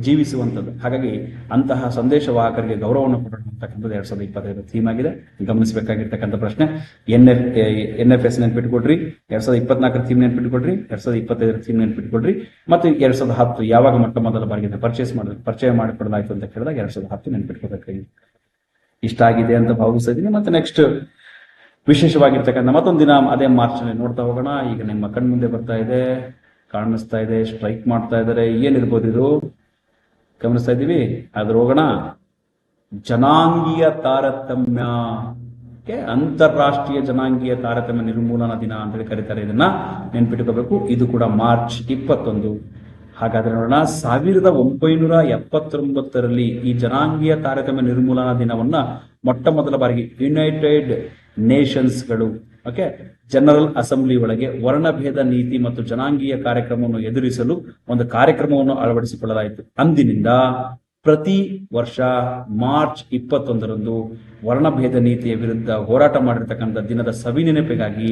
ಜೀವಿಸುವಂಥದ್ದು. ಹಾಗಾಗಿ ಅಂತಹ ಸಂದೇಶವಾಹಕರಿಗೆ ಗೌರವವನ್ನು ಕೊಡತಕ್ಕಂಥದ್ದು 2025 ಥೀಮ್ ಆಗಿದೆ. ಗಮನಿಸಬೇಕಾಗಿರ್ತಕ್ಕಂಥ ಪ್ರಶ್ನೆ. NFS ನೆನ್ಪಿಟ್ಕೊಡ್ರಿ, 2024 ಥೀಮ್ ನೆನ್ಪಿಟ್ಕೊಡ್ರಿ, 2025 ಥೀಮ್ ನೆನ್ಪಿಟ್ಕೊಡ್ರಿ, ಮತ್ತು 2010 ಯಾವಾಗ ಮೊಟ್ಟ ಮೊದಲ ಬಾರಿಗೆ ಪರಿಚಯ ಮಾಡಿಕೊಡಲಾಯಿತು ಅಂತ ಕೇಳಿದಾಗ 2010 ನೆನ್ಪಿಟ್ಕೋಬೇಕಾಗಿದೆ. ಇಷ್ಟ ಆಗಿದೆ ಅಂತ ಭಾವಿಸಿದ್ದೀನಿ. ಮತ್ತೆ ನೆಕ್ಸ್ಟ್ ವಿಶೇಷವಾಗಿರ್ತಕ್ಕಂಥ ಮತ್ತೊಂದು ದಿನ ಅದೇ ಮಾರ್ಚ್ ನೋಡ್ತಾ ಹೋಗೋಣ. ಈಗ ನಿಮ್ಮ ಕಣ್ಮುಂದೆ ಬರ್ತಾ ಇದೆ, ಕಾಣಿಸ್ತಾ ಇದೆ, ಸ್ಟ್ರೈಕ್ ಮಾಡ್ತಾ ಇದ್ದಾರೆ. ಏನಿರ್ಬೋದು ಇದು ಗಮನಿಸ್ತಾ ಇದ್ದೀವಿ. ಆದ್ರೆ ಹೋಗೋಣ. ಜನಾಂಗೀಯ ತಾರತಮ್ಯ, ಅಂತಾರಾಷ್ಟ್ರೀಯ ಜನಾಂಗೀಯ ತಾರತಮ್ಯ ನಿರ್ಮೂಲನಾ ದಿನ ಅಂತೇಳಿ ಕರೀತಾರೆ. ಇದನ್ನ ನೆನ್ಪಿಟ್ಕೋಬೇಕು. ಇದು ಕೂಡ ಮಾರ್ಚ್ 21. ಹಾಗಾದ್ರೆ ನೋಡೋಣ. 1979ರಲ್ಲಿ ಈ ಜನಾಂಗೀಯ ತಾರತಮ್ಯ ನಿರ್ಮೂಲನಾ ದಿನವನ್ನ ಮೊಟ್ಟ ಮೊದಲ ಬಾರಿಗೆ ಯುನೈಟೆಡ್ ನೇಷನ್ಸ್ಗಳು ಜನರಲ್ ಅಸೆಂಬ್ಲಿ ಒಳಗೆ ವರ್ಣಭೇದ ನೀತಿ ಮತ್ತು ಜನಾಂಗೀಯ ಕಾರ್ಯಕ್ರಮವನ್ನು ಎದುರಿಸಲು ಒಂದು ಕಾರ್ಯಕ್ರಮವನ್ನು ಅಳವಡಿಸಿಕೊಳ್ಳಲಾಯಿತು. ಅಂದಿನಿಂದ ಪ್ರತಿ ವರ್ಷ ಮಾರ್ಚ್ 21ರಂದು ವರ್ಣಭೇದ ನೀತಿಯ ವಿರುದ್ಧ ಹೋರಾಟ ಮಾಡಿರ್ತಕ್ಕಂಥ ದಿನದ ಸವಿನೆನಪಿಗಾಗಿ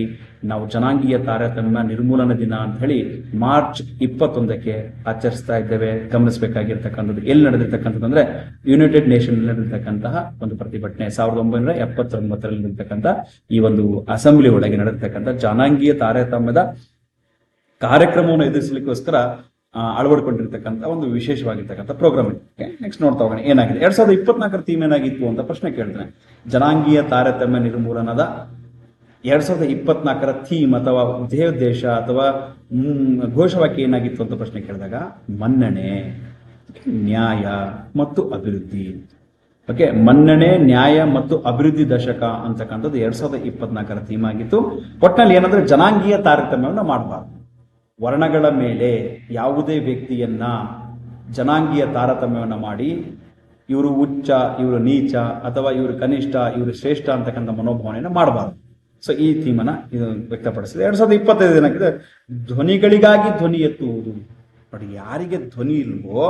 ನಾವು ಜನಾಂಗೀಯ ತಾರತಮ್ಯ ನಿರ್ಮೂಲನಾ ದಿನ ಅಂತ ಹೇಳಿ ಮಾರ್ಚ್ 21ಕ್ಕೆ ಆಚರಿಸ್ತಾ ಇದ್ದೇವೆ. ಗಮನಿಸಬೇಕಾಗಿರ್ತಕ್ಕಂಥದ್ದು ಎಲ್ಲಿ ನಡೆದಿರ್ತಕ್ಕಂಥದ್ದು ಅಂದ್ರೆ ಯುನೈಟೆಡ್ ನೇಷನ್ ನಡೆದಿರ್ತಕ್ಕಂತಹ ಒಂದು ಪ್ರತಿಭಟನೆ. 1979ರಲ್ಲಿ ನಡೆದಿರ್ತಕ್ಕಂಥ ಈ ಒಂದು ಅಸೆಂಬ್ಲಿ ಒಳಗೆ ನಡೆದಿರ್ತಕ್ಕಂಥ ಜನಾಂಗೀಯ ತಾರತಮ್ಯದ ಕಾರ್ಯಕ್ರಮವನ್ನು ಎದುರಿಸಲಿಕ್ಕೋಸ್ಕರ ಅಳವಡಿಕೊಂಡಿರ್ತಕ್ಕಂಥ ಒಂದು ವಿಶೇಷವಾಗಿರ್ತಕ್ಕಂಥ ಪ್ರೋಗ್ರಾಮ್. ನೆಕ್ಸ್ಟ್ ನೋಡ್ತಾ ಹೋಗೋಣ ಏನಾಗಿದೆ. 2024ರ ಥೀಮ್ ಏನಾಗಿತ್ತು ಅಂತ ಪ್ರಶ್ನೆ ಕೇಳ್ತೇನೆ. ಜನಾಂಗೀಯ ತಾರತಮ್ಯ ನಿರ್ಮೂಲನದ 2024ರ ಥೀಮ್ ಅಥವಾ ದೇಶ ಅಥವಾ ಘೋಷವಾಕ್ಯ ಏನಾಗಿತ್ತು ಅಂತ ಪ್ರಶ್ನೆ ಕೇಳಿದಾಗ ಮನ್ನಣೆ, ನ್ಯಾಯ ಮತ್ತು ಅಭಿವೃದ್ಧಿ. ಮನ್ನಣೆ, ನ್ಯಾಯ ಮತ್ತು ಅಭಿವೃದ್ಧಿ ದಶಕ ಅಂತಕ್ಕಂಥದ್ದು 2024ರ ಥೀಮ್ ಆಗಿತ್ತು. ಒಟ್ಟಿನಲ್ಲಿ ಏನಂದ್ರೆ ಜನಾಂಗೀಯ ತಾರತಮ್ಯವನ್ನು ಮಾಡಬಾರ್ದು. ವರ್ಣಗಳ ಮೇಲೆ ಯಾವುದೇ ವ್ಯಕ್ತಿಯನ್ನ ಜನಾಂಗೀಯ ತಾರತಮ್ಯವನ್ನು ಮಾಡಿ ಇವರು ಉಚ್ಚ, ಇವರು ನೀಚ ಅಥವಾ ಇವರು ಕನಿಷ್ಠ, ಇವರು ಶ್ರೇಷ್ಠ ಅಂತಕ್ಕಂಥ ಮನೋಭಾವನೆಯನ್ನು ಮಾಡಬಾರ್ದು. ಸೊ ಈ ಥೀಮನ್ನ ಇದು ವ್ಯಕ್ತಪಡಿಸಿದೆ. 2025 ಏನಾಗಿದೆ, ಧ್ವನಿಗಳಿಗಾಗಿ ಧ್ವನಿ ಎತ್ತುವುದು. ನೋಡಿ, ಯಾರಿಗೆ ಧ್ವನಿ ಇಲ್ವೋ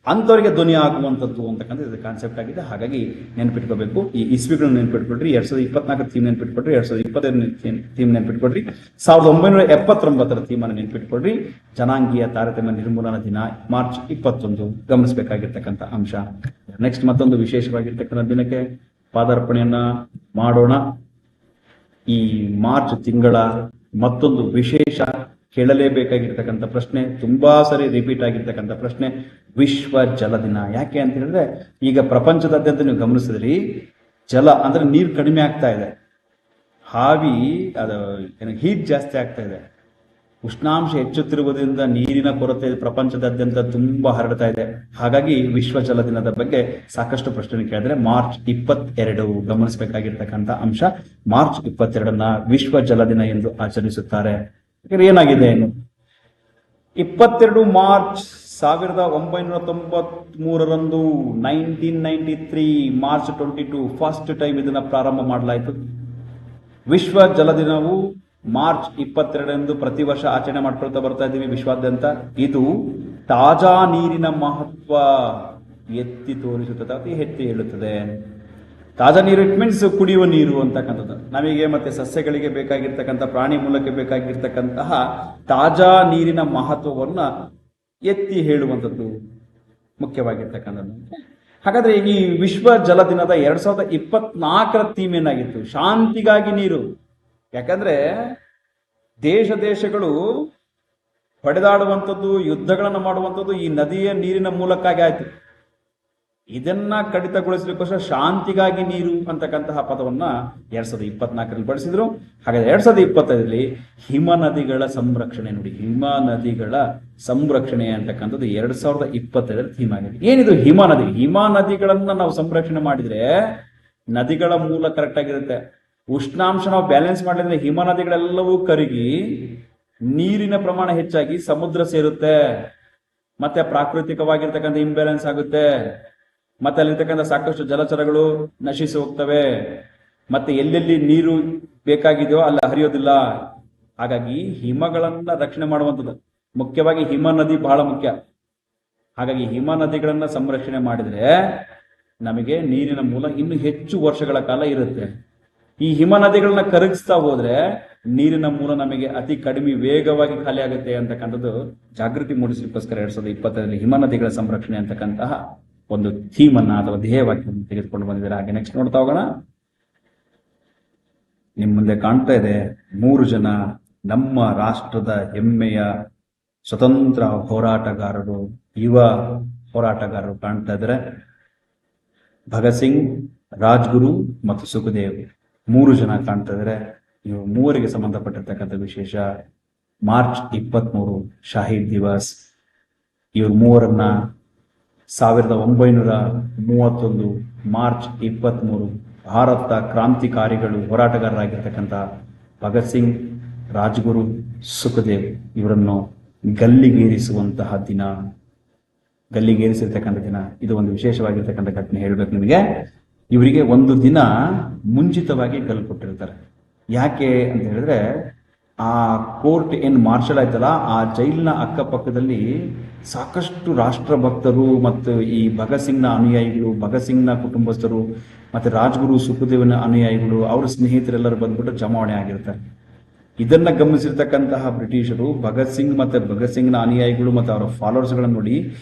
ಅಂಥವ್ರಿಗೆ ಧ್ವನಿ ಆಗುವಂಥದ್ದು ಅಂತಕ್ಕಂಥ ಇದು ಕಾನ್ಸೆಪ್ಟ್ ಆಗಿದೆ. ಹಾಗಾಗಿ ನೆನ್ಪಿಟ್ಕೋಬೇಕು. ಈ ಇಸ್ವಿಗಳನ್ನ ನೆನ್ಪಿಟ್ಕೊಡ್ರಿ. 2024 ಥೀಮ್ ನೆನ್ಪಿಟ್ಕೊಡ್ರಿ, 2025 ಥೀಮ್ ನೆನ್ಪಿಟ್ಕೊಡ್ರಿ, 1979ರ ಥೀಮನ್ನು ನೆನ್ಪಿಟ್ಕೊಡ್ರಿ. ಜನಾಂಗೀಯ ತಾರತಮ್ಯ ನಿರ್ಮೂಲನಾ ದಿನ ಮಾರ್ಚ್ 21 ಗಮನಿಸಬೇಕಾಗಿರ್ತಕ್ಕಂಥ ಅಂಶ. ನೆಕ್ಸ್ಟ್ ಮತ್ತೊಂದು ವಿಶೇಷವಾಗಿರ್ತಕ್ಕಂಥ ದಿನಕ್ಕೆ ಪಾದಾರ್ಪಣೆಯನ್ನ ಮಾಡೋಣ. ಈ ಮಾರ್ಚ್ ತಿಂಗಳ ಮತ್ತೊಂದು ವಿಶೇಷ ಕೇಳಲೇಬೇಕಾಗಿರ್ತಕ್ಕಂಥ ಪ್ರಶ್ನೆ, ತುಂಬಾ ಸರಿ ರಿಪೀಟ್ ಆಗಿರ್ತಕ್ಕಂಥ ಪ್ರಶ್ನೆ, ವಿಶ್ವ ಜಲ ದಿನ. ಯಾಕೆ ಅಂತ ಹೇಳಿದ್ರೆ ಈಗ ಪ್ರಪಂಚದಾದ್ಯಂತ ನೀವು ಗಮನಿಸಿದ್ರಿ, ಜಲ ಅಂದ್ರೆ ನೀರು ಕಡಿಮೆ ಆಗ್ತಾ ಇದೆ, ಹೀಟ್ ಜಾಸ್ತಿ ಆಗ್ತಾ ಇದೆ, ಉಷ್ಣಾಂಶ ಹೆಚ್ಚುತ್ತಿರುವುದರಿಂದ ನೀರಿನ ಕೊರತೆ ಪ್ರಪಂಚದಾದ್ಯಂತ ತುಂಬಾ ಹರಡ್ತಾ ಇದೆ. ಹಾಗಾಗಿ ವಿಶ್ವ ಜಲ ದಿನದ ಬಗ್ಗೆ ಸಾಕಷ್ಟು ಪ್ರಶ್ನೆ ಕೇಳಿದ್ರೆ ಮಾರ್ಚ್ 22 ಗಮನಿಸಬೇಕಾಗಿರ್ತಕ್ಕಂಥ ಅಂಶ. ಮಾರ್ಚ್ 22ನ್ನ ವಿಶ್ವ ಜಲ ದಿನ ಎಂದು ಆಚರಿಸುತ್ತಾರೆ. ಏನಾಗಿದೆ ಏನು 22 ಮಾರ್ಚ್ 1993ರಂದು 1993 ಮಾರ್ಚ್ 22 ಫಸ್ಟ್ ಟೈಮ್ ಇದನ್ನ ಪ್ರಾರಂಭ ಮಾಡಲಾಯಿತು. ವಿಶ್ವ ಜಲ ದಿನವು ಮಾರ್ಚ್ 22 ಪ್ರತಿ ವರ್ಷ ಆಚರಣೆ ಮಾಡ್ಕೊಳ್ತಾ ಬರ್ತಾ ಇದ್ದೀವಿ ವಿಶ್ವಾದ್ಯಂತ. ಇದು ತಾಜಾ ನೀರಿನ ಮಹತ್ವ ಎತ್ತಿ ತೋರಿಸುತ್ತದೆ, ಎತ್ತಿ ಹೇಳುತ್ತದೆ. ತಾಜಾ ನೀರು ಇಟ್ ಮೀನ್ಸ್ ಕುಡಿಯುವ ನೀರು ಅಂತಕ್ಕಂಥದ್ದು. ನಮಗೆ ಮತ್ತೆ ಸಸ್ಯಗಳಿಗೆ ಬೇಕಾಗಿರ್ತಕ್ಕಂಥ, ಪ್ರಾಣಿ ಮೂಲಕ್ಕೆ ಬೇಕಾಗಿರ್ತಕ್ಕಂತಹ ತಾಜಾ ನೀರಿನ ಮಹತ್ವವನ್ನ ಎತ್ತಿ ಹೇಳುವಂಥದ್ದು ಮುಖ್ಯವಾಗಿರ್ತಕ್ಕಂಥದ್ದು. ಹಾಗಾದ್ರೆ ಈ ವಿಶ್ವ ಜಲ ದಿನದ 2024ರ ಥೀಮ್ ಏನಾಗಿತ್ತು? ಶಾಂತಿಗಾಗಿ ನೀರು. ಯಾಕಂದ್ರೆ ದೇಶಗಳು ಹೊಡೆದಾಡುವಂಥದ್ದು, ಯುದ್ಧಗಳನ್ನು ಮಾಡುವಂಥದ್ದು ಈ ನದಿಯ ನೀರಿನ ಮೂಲಕ್ಕಾಗಿ ಆಯ್ತು. ಇದನ್ನ ಕಡಿತಗೊಳಿಸಲಿಕ್ಕೋಸ್ಕರ ಶಾಂತಿಗಾಗಿ ನೀರು ಅಂತಕ್ಕಂತಹ ಪದವನ್ನ 2024ರಲ್ಲಿ ಬಳಸಿದ್ರು. ಹಾಗಾದ್ರೆ 2025ರಲ್ಲಿ ಹಿಮ ನದಿಗಳ ಸಂರಕ್ಷಣೆ ನೋಡಿ, ಹಿಮ ನದಿಗಳ ಸಂರಕ್ಷಣೆ ಅಂತಕ್ಕಂಥದ್ದು 2025ರ ಥೀಮ್ ಆಗಿದೆ. ಏನಿದು ಹಿಮ ನದಿ? ಹಿಮ ನದಿಗಳನ್ನ ನಾವು ಸಂರಕ್ಷಣೆ ಮಾಡಿದ್ರೆ ನದಿಗಳ ಮೂಲ ಕರೆಕ್ಟ್ ಆಗಿರುತ್ತೆ. ಉಷ್ಣಾಂಶ ನಾವು ಬ್ಯಾಲೆನ್ಸ್ ಮಾಡಿದ್ರೆ ಹಿಮ ನದಿಗಳೆಲ್ಲವೂ ಕರಗಿ ನೀರಿನ ಪ್ರಮಾಣ ಹೆಚ್ಚಾಗಿ ಸಮುದ್ರ ಸೇರುತ್ತೆ. ಮತ್ತೆ ಪ್ರಾಕೃತಿಕವಾಗಿರ್ತಕ್ಕಂಥ ಇಂಬ್ಯಾಲೆನ್ಸ್ ಆಗುತ್ತೆ. ಮತ್ತೆ ಅಲ್ಲಿರ್ತಕ್ಕಂಥ ಸಾಕಷ್ಟು ಜಲಚರಗಳು ನಶಿಸಿ ಹೋಗ್ತವೆ. ಮತ್ತೆ ಎಲ್ಲೆಲ್ಲಿ ನೀರು ಬೇಕಾಗಿದೆಯೋ ಅಲ್ಲಿ ಹರಿಯೋದಿಲ್ಲ. ಹಾಗಾಗಿ ಹಿಮಗಳನ್ನ ರಕ್ಷಣೆ ಮಾಡುವಂಥದ್ದು ಮುಖ್ಯವಾಗಿ ಹಿಮ ನದಿ ಬಹಳ ಮುಖ್ಯ. ಹಾಗಾಗಿ ಹಿಮ ನದಿಗಳನ್ನ ಸಂರಕ್ಷಣೆ ಮಾಡಿದ್ರೆ ನಮಗೆ ನೀರಿನ ಮೂಲ ಇನ್ನು ಹೆಚ್ಚು ವರ್ಷಗಳ ಕಾಲ ಇರುತ್ತೆ. ಈ ಹಿಮ ನದಿಗಳನ್ನ ಕರಗಿಸ್ತಾ ಹೋದ್ರೆ ನೀರಿನ ಮೂಲ ನಮಗೆ ಅತಿ ಕಡಿಮೆ ವೇಗವಾಗಿ ಖಾಲಿ ಆಗುತ್ತೆ ಅಂತಕ್ಕಂಥದ್ದು ಜಾಗೃತಿ ಮೂಡಿಸಲಿಕ್ಕೋಸ್ಕರ 2025ರಲ್ಲಿ ಹಿಮ ನದಿಗಳ ಸಂರಕ್ಷಣೆ ಅಂತಕ್ಕಂತಹ ಒಂದು ಥೀಮ್ ಅನ್ನ ಅಥವಾ ಧ್ಯೇಯವಾಕ್ಯವನ್ನು ತೆಗೆದುಕೊಂಡು ಬಂದಿದ್ದಾರೆ. ಹಾಗೆ ನೆಕ್ಸ್ಟ್ ನೋಡ್ತಾ ಹೋಗೋಣ. ನಿಮ್ ಮುಂದೆ ಕಾಣ್ತಾ ಇದೆ 3 ಜನ ನಮ್ಮ ರಾಷ್ಟ್ರದ ಹೆಮ್ಮೆಯ ಸ್ವತಂತ್ರ ಹೋರಾಟಗಾರರು, ಯುವ ಹೋರಾಟಗಾರರು ಕಾಣ್ತಾ ಇದ್ದಾರೆ. ಭಗತ್ ಸಿಂಗ್, ರಾಜ್ಗುರು ಮತ್ತು ಸುಖದೇವ್ 3 ಜನ ಕಾಣ್ತಾ ಇದ್ದಾರೆ. ಇವು ಮೂವರಿಗೆ ಸಂಬಂಧಪಟ್ಟಿರ್ತಕ್ಕಂಥ ವಿಶೇಷ ಮಾರ್ಚ್ 23 ಶಾಹೀದ್ ದಿವಸ್. ಇವರು ಮೂವರನ್ನ 1931 ಮಾರ್ಚ್ 23 ಭಾರತ ಕ್ರಾಂತಿಕಾರಿಗಳು, ಹೋರಾಟಗಾರರಾಗಿರ್ತಕ್ಕಂಥ ಭಗತ್ ಸಿಂಗ್, ರಾಜ್ಗುರು, ಸುಖದೇವ್ ಇವರನ್ನು ಗಲ್ಲಿಗೇರಿಸುವಂತಹ ದಿನ, ಗಲ್ಲಿಗೇರಿಸಿರ್ತಕ್ಕಂಥ ದಿನ. ಇದು ಒಂದು ವಿಶೇಷವಾಗಿರ್ತಕ್ಕಂಥ ಘಟನೆ. ಹೇಳ್ಬೇಕು ನಿಮಗೆ, ಇವರಿಗೆ ಒಂದು ದಿನ ಮುಂಚಿತವಾಗಿ ಗಲ್ಲು ಕೊಟ್ಟಿರ್ತಾರೆ. ಯಾಕೆ ಅಂತ ಹೇಳಿದ್ರೆ, ಆ ಕೋರ್ಟ್ ಏನ್ ಮಾರ್ಷಲ್ ಆಯ್ತಲ್ಲ, ಆ ಜೈಲಿನ ಅಕ್ಕಪಕ್ಕದಲ್ಲಿ ಸಾಕಷ್ಟು ರಾಷ್ಟ್ರಭಕ್ತರು ಮತ್ತು ಈ ಭಗತ್ ಸಿಂಗ್ನ ಅನುಯಾಯಿಗಳು, ಭಗತ್ ಸಿಂಗ್ನ ಕುಟುಂಬಸ್ಥರು ಮತ್ತೆ ರಾಜ್ಗುರು ಸುಖದೇವನ ಅನುಯಾಯಿಗಳು, ಅವ್ರ ಸ್ನೇಹಿತರೆಲ್ಲರೂ ಬಂದ್ಬಿಟ್ಟು ಜಮಾವಣೆ ಆಗಿರ್ತಾರೆ. ಇದನ್ನ ಗಮನಿಸಿರ್ತಕ್ಕಂತಹ ಬ್ರಿಟಿಷರು ಭಗತ್ ಸಿಂಗ್ ಮತ್ತೆ ಭಗತ್ ಸಿಂಗ್ನ ಅನುಯಾಯಿಗಳು ಮತ್ತು ಅವರ ಫಾಲೋವರ್ಸ್ ಗಳನ್ನ ನೋಡಿ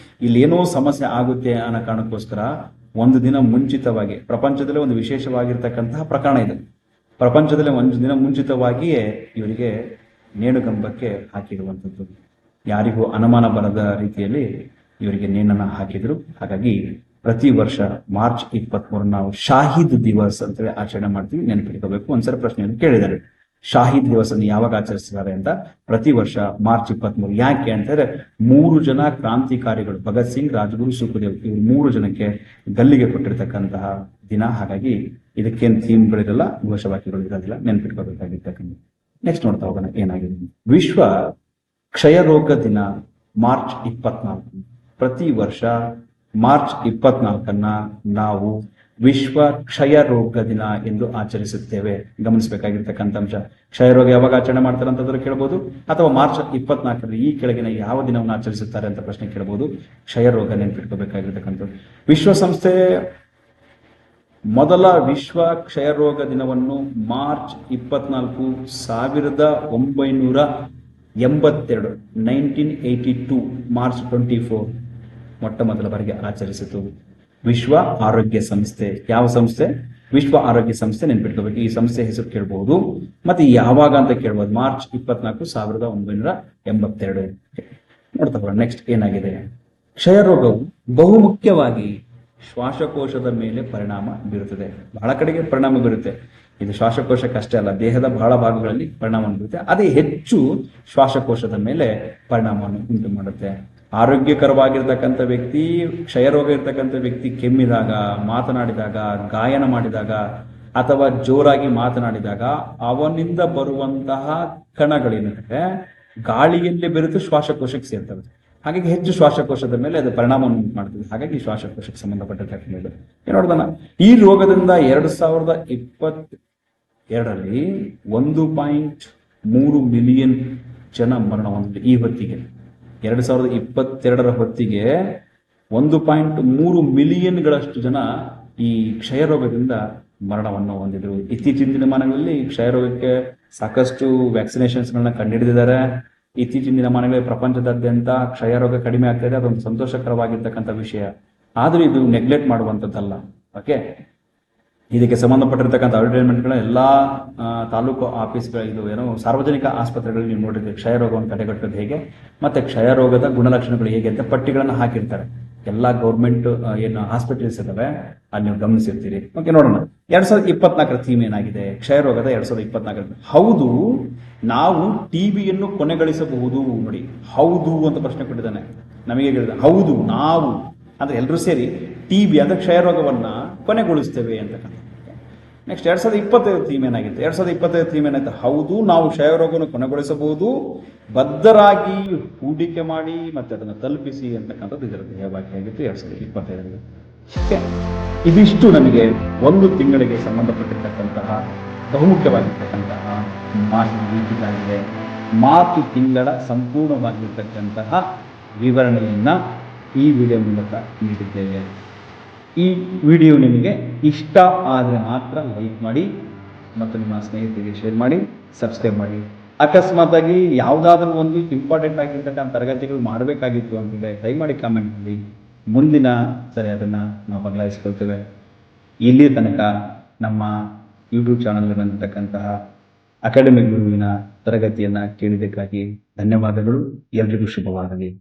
ಇಲ್ಲಿ ಏನೋ ಸಮಸ್ಯೆ ಆಗುತ್ತೆ ಅನ್ನೋ ಕಾರಣಕ್ಕೋಸ್ಕರ ಒಂದು ದಿನ ಮುಂಚಿತವಾಗಿ, ಪ್ರಪಂಚದಲ್ಲೇ ಒಂದು ವಿಶೇಷವಾಗಿರ್ತಕ್ಕಂತಹ ಪ್ರಕರಣ ಇದೆ, ಪ್ರಪಂಚದಲ್ಲೇ ಒಂದು ದಿನ ಮುಂಚಿತವಾಗಿಯೇ ಇವರಿಗೆ ನೇಣುಗಂಬಕ್ಕೆ ಹಾಕಿರುವಂಥದ್ದು. ಯಾರಿಗೂ ಅನುಮಾನ ಬರದ ರೀತಿಯಲ್ಲಿ ಇವರಿಗೆ ನೇಣನ್ನ ಹಾಕಿದ್ರು. ಹಾಗಾಗಿ ಪ್ರತಿ ವರ್ಷ ಮಾರ್ಚ್ 23 ನಾವು ಶಾಹೀದ್ ದಿವಸ್ ಅಂತೇಳಿ ಆಚರಣೆ ಮಾಡ್ತೀವಿ, ನೆನಪಿಟ್ಕೋಬೇಕು. ಒಂದ್ಸಲ ಪ್ರಶ್ನೆಯನ್ನು ಕೇಳಿದ್ದಾರೆ, ಶಾಹೀದ್ ದಿವಸ್ ಅನ್ನು ಯಾವಾಗ ಆಚರಿಸ್ತಾರೆ ಅಂತ. ಪ್ರತಿ ವರ್ಷ ಮಾರ್ಚ್ 23. ಯಾಕೆ ಅಂತಂದ್ರೆ 3 ಜನ ಕ್ರಾಂತಿಕಾರಿಗಳು, ಭಗತ್ ಸಿಂಗ್, ರಾಜ್ಗುರು, ಸುಖದೇವ್, ಇವರು 3 ಜನಕ್ಕೆ ಗಲ್ಲಿಗೆ ಕೊಟ್ಟಿರ್ತಕ್ಕಂತಹ ದಿನ. ಹಾಗಾಗಿ ಇದಕ್ಕೇನು ಥೀಮ್ಗಳಿರಲ್ಲ, ಘೋಷವಾಕ್ಯಗಳು ಇರೋದಿಲ್ಲ, ನೆನಪಿಟ್ಕೋಬೇಕಾಗಿರ್ತಕ್ಕಂಥ. ನೆಕ್ಸ್ಟ್ ನೋಡ್ತಾ ಹೋಗೋಣ ಏನಾಗಿದೆ. ವಿಶ್ವ ಕ್ಷಯ ರೋಗ ದಿನ ಮಾರ್ಚ್ 24. ಪ್ರತಿ ವರ್ಷ ಮಾರ್ಚ್ 24 ನಾವು ವಿಶ್ವ ಕ್ಷಯ ರೋಗ ದಿನ ಎಂದು ಆಚರಿಸುತ್ತೇವೆ. ಗಮನಿಸಬೇಕಾಗಿರ್ತಕ್ಕಂಥ ಅಂಶ, ಕ್ಷಯ ರೋಗ ಯಾವಾಗ ಆಚರಣೆ ಮಾಡ್ತಾರೆ ಅಂತಂದ್ರೆ ಕೇಳಬಹುದು, ಅಥವಾ ಮಾರ್ಚ್ 24 ಈ ಕೆಳಗಿನ ಯಾವ ದಿನವನ್ನು ಆಚರಿಸುತ್ತಾರೆ ಅಂತ ಪ್ರಶ್ನೆ ಕೇಳಬಹುದು. ಕ್ಷಯ ರೋಗ ನೆನಪಿಟ್ಕೋಬೇಕಾಗಿರ್ತಕ್ಕಂಥದ್ದು. ವಿಶ್ವಸಂಸ್ಥೆ ಮೊದಲ ವಿಶ್ವ ಕ್ಷಯ ರೋಗ ದಿನವನ್ನು ಮಾರ್ಚ್ 24, 1982 1982 ಮಾರ್ಚ್ 24 ಮೊಟ್ಟ ಮೊದಲ ಬಾರಿಗೆ ಆಚರಿಸಿತು. ವಿಶ್ವ ಆರೋಗ್ಯ ಸಂಸ್ಥೆ. ಯಾವ ಸಂಸ್ಥೆ? ವಿಶ್ವ ಆರೋಗ್ಯ ಸಂಸ್ಥೆ ನೆನ್ಪಿಟ್ಕೋಬೇಕು. ಈ ಸಂಸ್ಥೆ ಹೆಸರು ಕೇಳಬಹುದು, ಮತ್ತೆ ಯಾವಾಗ ಅಂತ ಕೇಳಬಹುದು. ಮಾರ್ಚ್ 24, 1982. ನೋಡ್ತಾ ಹೋಗೋಣ ನೆಕ್ಸ್ಟ್ ಏನಾಗಿದೆ. ಕ್ಷಯ ರೋಗವು ಬಹುಮುಖ್ಯವಾಗಿ ಶ್ವಾಸಕೋಶದ ಮೇಲೆ ಪರಿಣಾಮ ಬೀರುತ್ತದೆ. ಬಹಳ ಕಡೆಗೆ ಪರಿಣಾಮ ಬೀರುತ್ತೆ. ಇದು ಶ್ವಾಸಕೋಶಕ್ಕಷ್ಟೇ ಅಲ್ಲ, ದೇಹದ ಬಹಳ ಭಾಗಗಳಲ್ಲಿ ಪರಿಣಾಮ ಬೀರುತ್ತೆ. ಅದೇ ಹೆಚ್ಚು ಶ್ವಾಸಕೋಶದ ಮೇಲೆ ಪರಿಣಾಮವನ್ನು ಉಂಟು ಮಾಡುತ್ತೆ. ಆರೋಗ್ಯಕರವಾಗಿರ್ತಕ್ಕಂಥ ವ್ಯಕ್ತಿ, ಕ್ಷಯರೋಗ ಇರ್ತಕ್ಕಂಥ ವ್ಯಕ್ತಿ ಕೆಮ್ಮಿದಾಗ, ಮಾತನಾಡಿದಾಗ, ಗಾಯನ ಮಾಡಿದಾಗ ಅಥವಾ ಜೋರಾಗಿ ಮಾತನಾಡಿದಾಗ ಅವನಿಂದ ಬರುವಂತಹ ಕಣಗಳೇನಿದೆ ಗಾಳಿಯಲ್ಲಿ ಬೆರೆತು ಶ್ವಾಸಕೋಶಕ್ಕೆ ಸೇರ್ತವೆ. ಹಾಗಾಗಿ ಹೆಚ್ಚು ಶ್ವಾಸಕೋಶದ ಮೇಲೆ ಅದು ಪರಿಣಾಮವನ್ನು ಉಂಟು ಮಾಡ್ತದೆ. ಹಾಗಾಗಿ ಶ್ವಾಸಕೋಶಕ್ಕೆ ಸಂಬಂಧಪಟ್ಟಂತೆ ನೋಡೋಣ. ಈ ರೋಗದಿಂದ 2022ರಲ್ಲಿ 1.3 ಮಿಲಿಯನ್ ಜನ ಮರಣ ಹೊಂದಿದೆ. ಈ ಹೊತ್ತಿಗೆ 2022ರ ಹೊತ್ತಿಗೆ 1.3 ಮಿಲಿಯನ್ಗಳಷ್ಟು ಜನ ಈ ಕ್ಷಯ ರೋಗದಿಂದ ಮರಣವನ್ನು ಹೊಂದಿದ್ರು. ಇತ್ತೀಚಿನ ದಿನಮಾನಗಳಲ್ಲಿ ಕ್ಷಯರೋಗಕ್ಕೆ ಸಾಕಷ್ಟು ವ್ಯಾಕ್ಸಿನೇಷನ್ಸ್ಗಳನ್ನ ಕಂಡುಹಿಡಿದಿದ್ದಾರೆ. ಇತ್ತೀಚಿನ ದಿನಮಾನಗಳಲ್ಲಿ ಪ್ರಪಂಚದಾದ್ಯಂತ ಕ್ಷಯರೋಗ ಕಡಿಮೆ ಆಗ್ತಾ ಇದೆ. ಅದೊಂದು ಸಂತೋಷಕರವಾಗಿರ್ತಕ್ಕಂಥ ವಿಷಯ. ಆದರೂ ಇದು ನೆಗ್ಲೆಕ್ಟ್ ಮಾಡುವಂಥದ್ದಲ್ಲ. ಓಕೆ, ಇದಕ್ಕೆ ಸಂಬಂಧಪಟ್ಟಿರ್ತಕ್ಕಂಥ ಅಡ್ವರ್ಟೈಸ್ಮೆಂಟ್ಗಳ ಎಲ್ಲ ತಾಲೂಕು ಆಫೀಸ್ಗಳು, ಇದು ಏನೋ ಸಾರ್ವಜನಿಕ ಆಸ್ಪತ್ರೆಗಳಲ್ಲಿ ನೀವು ನೋಡಿರ್ತೀವಿ ಕ್ಷಯರೋಗವನ್ನು ತಡೆಗಟ್ಟೋದು ಹೇಗೆ ಮತ್ತು ಕ್ಷಯರೋಗದ ಗುಣಲಕ್ಷಣಗಳು ಹೇಗೆ ಅಂತ ಪಟ್ಟಿಗಳನ್ನು ಹಾಕಿರ್ತಾರೆ. ಎಲ್ಲ ಗೌರ್ಮೆಂಟ್ ಏನು ಹಾಸ್ಪಿಟಲ್ಸ್ ಇದಾವೆ ಅಲ್ಲಿ ನೀವು ಗಮನಿಸಿರ್ತೀರಿ. ಓಕೆ, ನೋಡೋಣ 2024 ಥೀಮ್ ಏನಾಗಿದೆ. ಕ್ಷಯರೋಗದ 2024. ಹೌದು, ನಾವು ಟಿಬಿಯನ್ನು ಕೊನೆಗಳಿಸಬಹುದು. ನೋಡಿ, ಹೌದು ಅಂತ ಪ್ರಶ್ನೆ ಕೊಟ್ಟಿದ್ದಾನೆ. ನಮಗೆ ಹೇಳಿದ ಹೌದು, ನಾವು ಅಂದ್ರೆ ಎಲ್ಲರೂ ಸೇರಿ ಟಿಬಿ ಅಂದ್ರೆ ಕ್ಷಯರೋಗವನ್ನ ಕೊನೆಗೊಳಿಸ್ತೇವೆ ಅಂತಕ್ಕಂಥ. ನೆಕ್ಸ್ಟ್ 2025 ಥೀಮ್ ಏನಾಗಿದೆ. 2025 ಥೀಮ್ ಏನಾಯ್ತು. ಹೌದು, ನಾವು ಕ್ಷಯರೋಗವನ್ನು ಕೊನೆಗೊಳಿಸಬಹುದು, ಬದ್ಧರಾಗಿ ಹೂಡಿಕೆ ಮಾಡಿ ಮತ್ತೆ ಅದನ್ನು ತಲುಪಿಸಿ ಅಂತಕ್ಕಂಥದ್ದು ಇದರ ಧ್ಯೇಯವಾಕ್ಯ ಆಗಿತ್ತು 2025. ಓಕೆ, ಇದಿಷ್ಟು ನಮಗೆ ಒಂದು ತಿಂಗಳಿಗೆ ಸಂಬಂಧಪಟ್ಟಿರ್ತಕ್ಕಂತಹ ಬಹುಮುಖ್ಯವಾಗಿರ್ತಕ್ಕಂತಹ ಮಾಹಿತಿ ಇದಾಗಿದೆ. ಮಾರ್ಚ್ ತಿಂಗಳ ಸಂಪೂರ್ಣವಾಗಿರ್ತಕ್ಕಂತಹ ವಿವರಣೆಯನ್ನ ಈ ವಿಡಿಯೋ ಮೂಲಕ ನೀಡಿದ್ದೇವೆ. ಈ ವಿಡಿಯೋ ನಿಮಗೆ ಇಷ್ಟ ಆದರೆ ಮಾತ್ರ ಲೈಕ್ ಮಾಡಿ ಮತ್ತು ನಿಮ್ಮ ಸ್ನೇಹಿತರಿಗೆ ಶೇರ್ ಮಾಡಿ, ಸಬ್ಸ್ಕ್ರೈಬ್ ಮಾಡಿ. ಅಕಸ್ಮಾತ್ ಆಗಿ ಯಾವುದಾದ್ರೂ ಒಂದು ಇಂಪಾರ್ಟೆಂಟ್ ಆಗಿರ್ತಕ್ಕಂಥ ತರಗತಿಗಳು ಮಾಡಬೇಕಾಗಿತ್ತು ಅಂತಂದರೆ ದಯಮಾಡಿ ಕಾಮೆಂಟ್ ಮಾಡಿ. ಮುಂದಿನ ಸರಿ ಅದನ್ನು ನಾವು ಬದಲಾಯಿಸ್ಕೊಳ್ತೇವೆ. ಇಲ್ಲಿ ತನಕ ನಮ್ಮ ಯೂಟ್ಯೂಬ್ ಚಾನಲ್ನಲ್ಲಿರತಕ್ಕಂತಹ ಅಕಾಡೆಮಿಕ್ ಗುರುವಿನ ತರಗತಿಯನ್ನು ಕೇಳಿದ್ದಕ್ಕಾಗಿ ಧನ್ಯವಾದಗಳು. ಎಲ್ರಿಗೂ ಶುಭವಾಗಲಿ.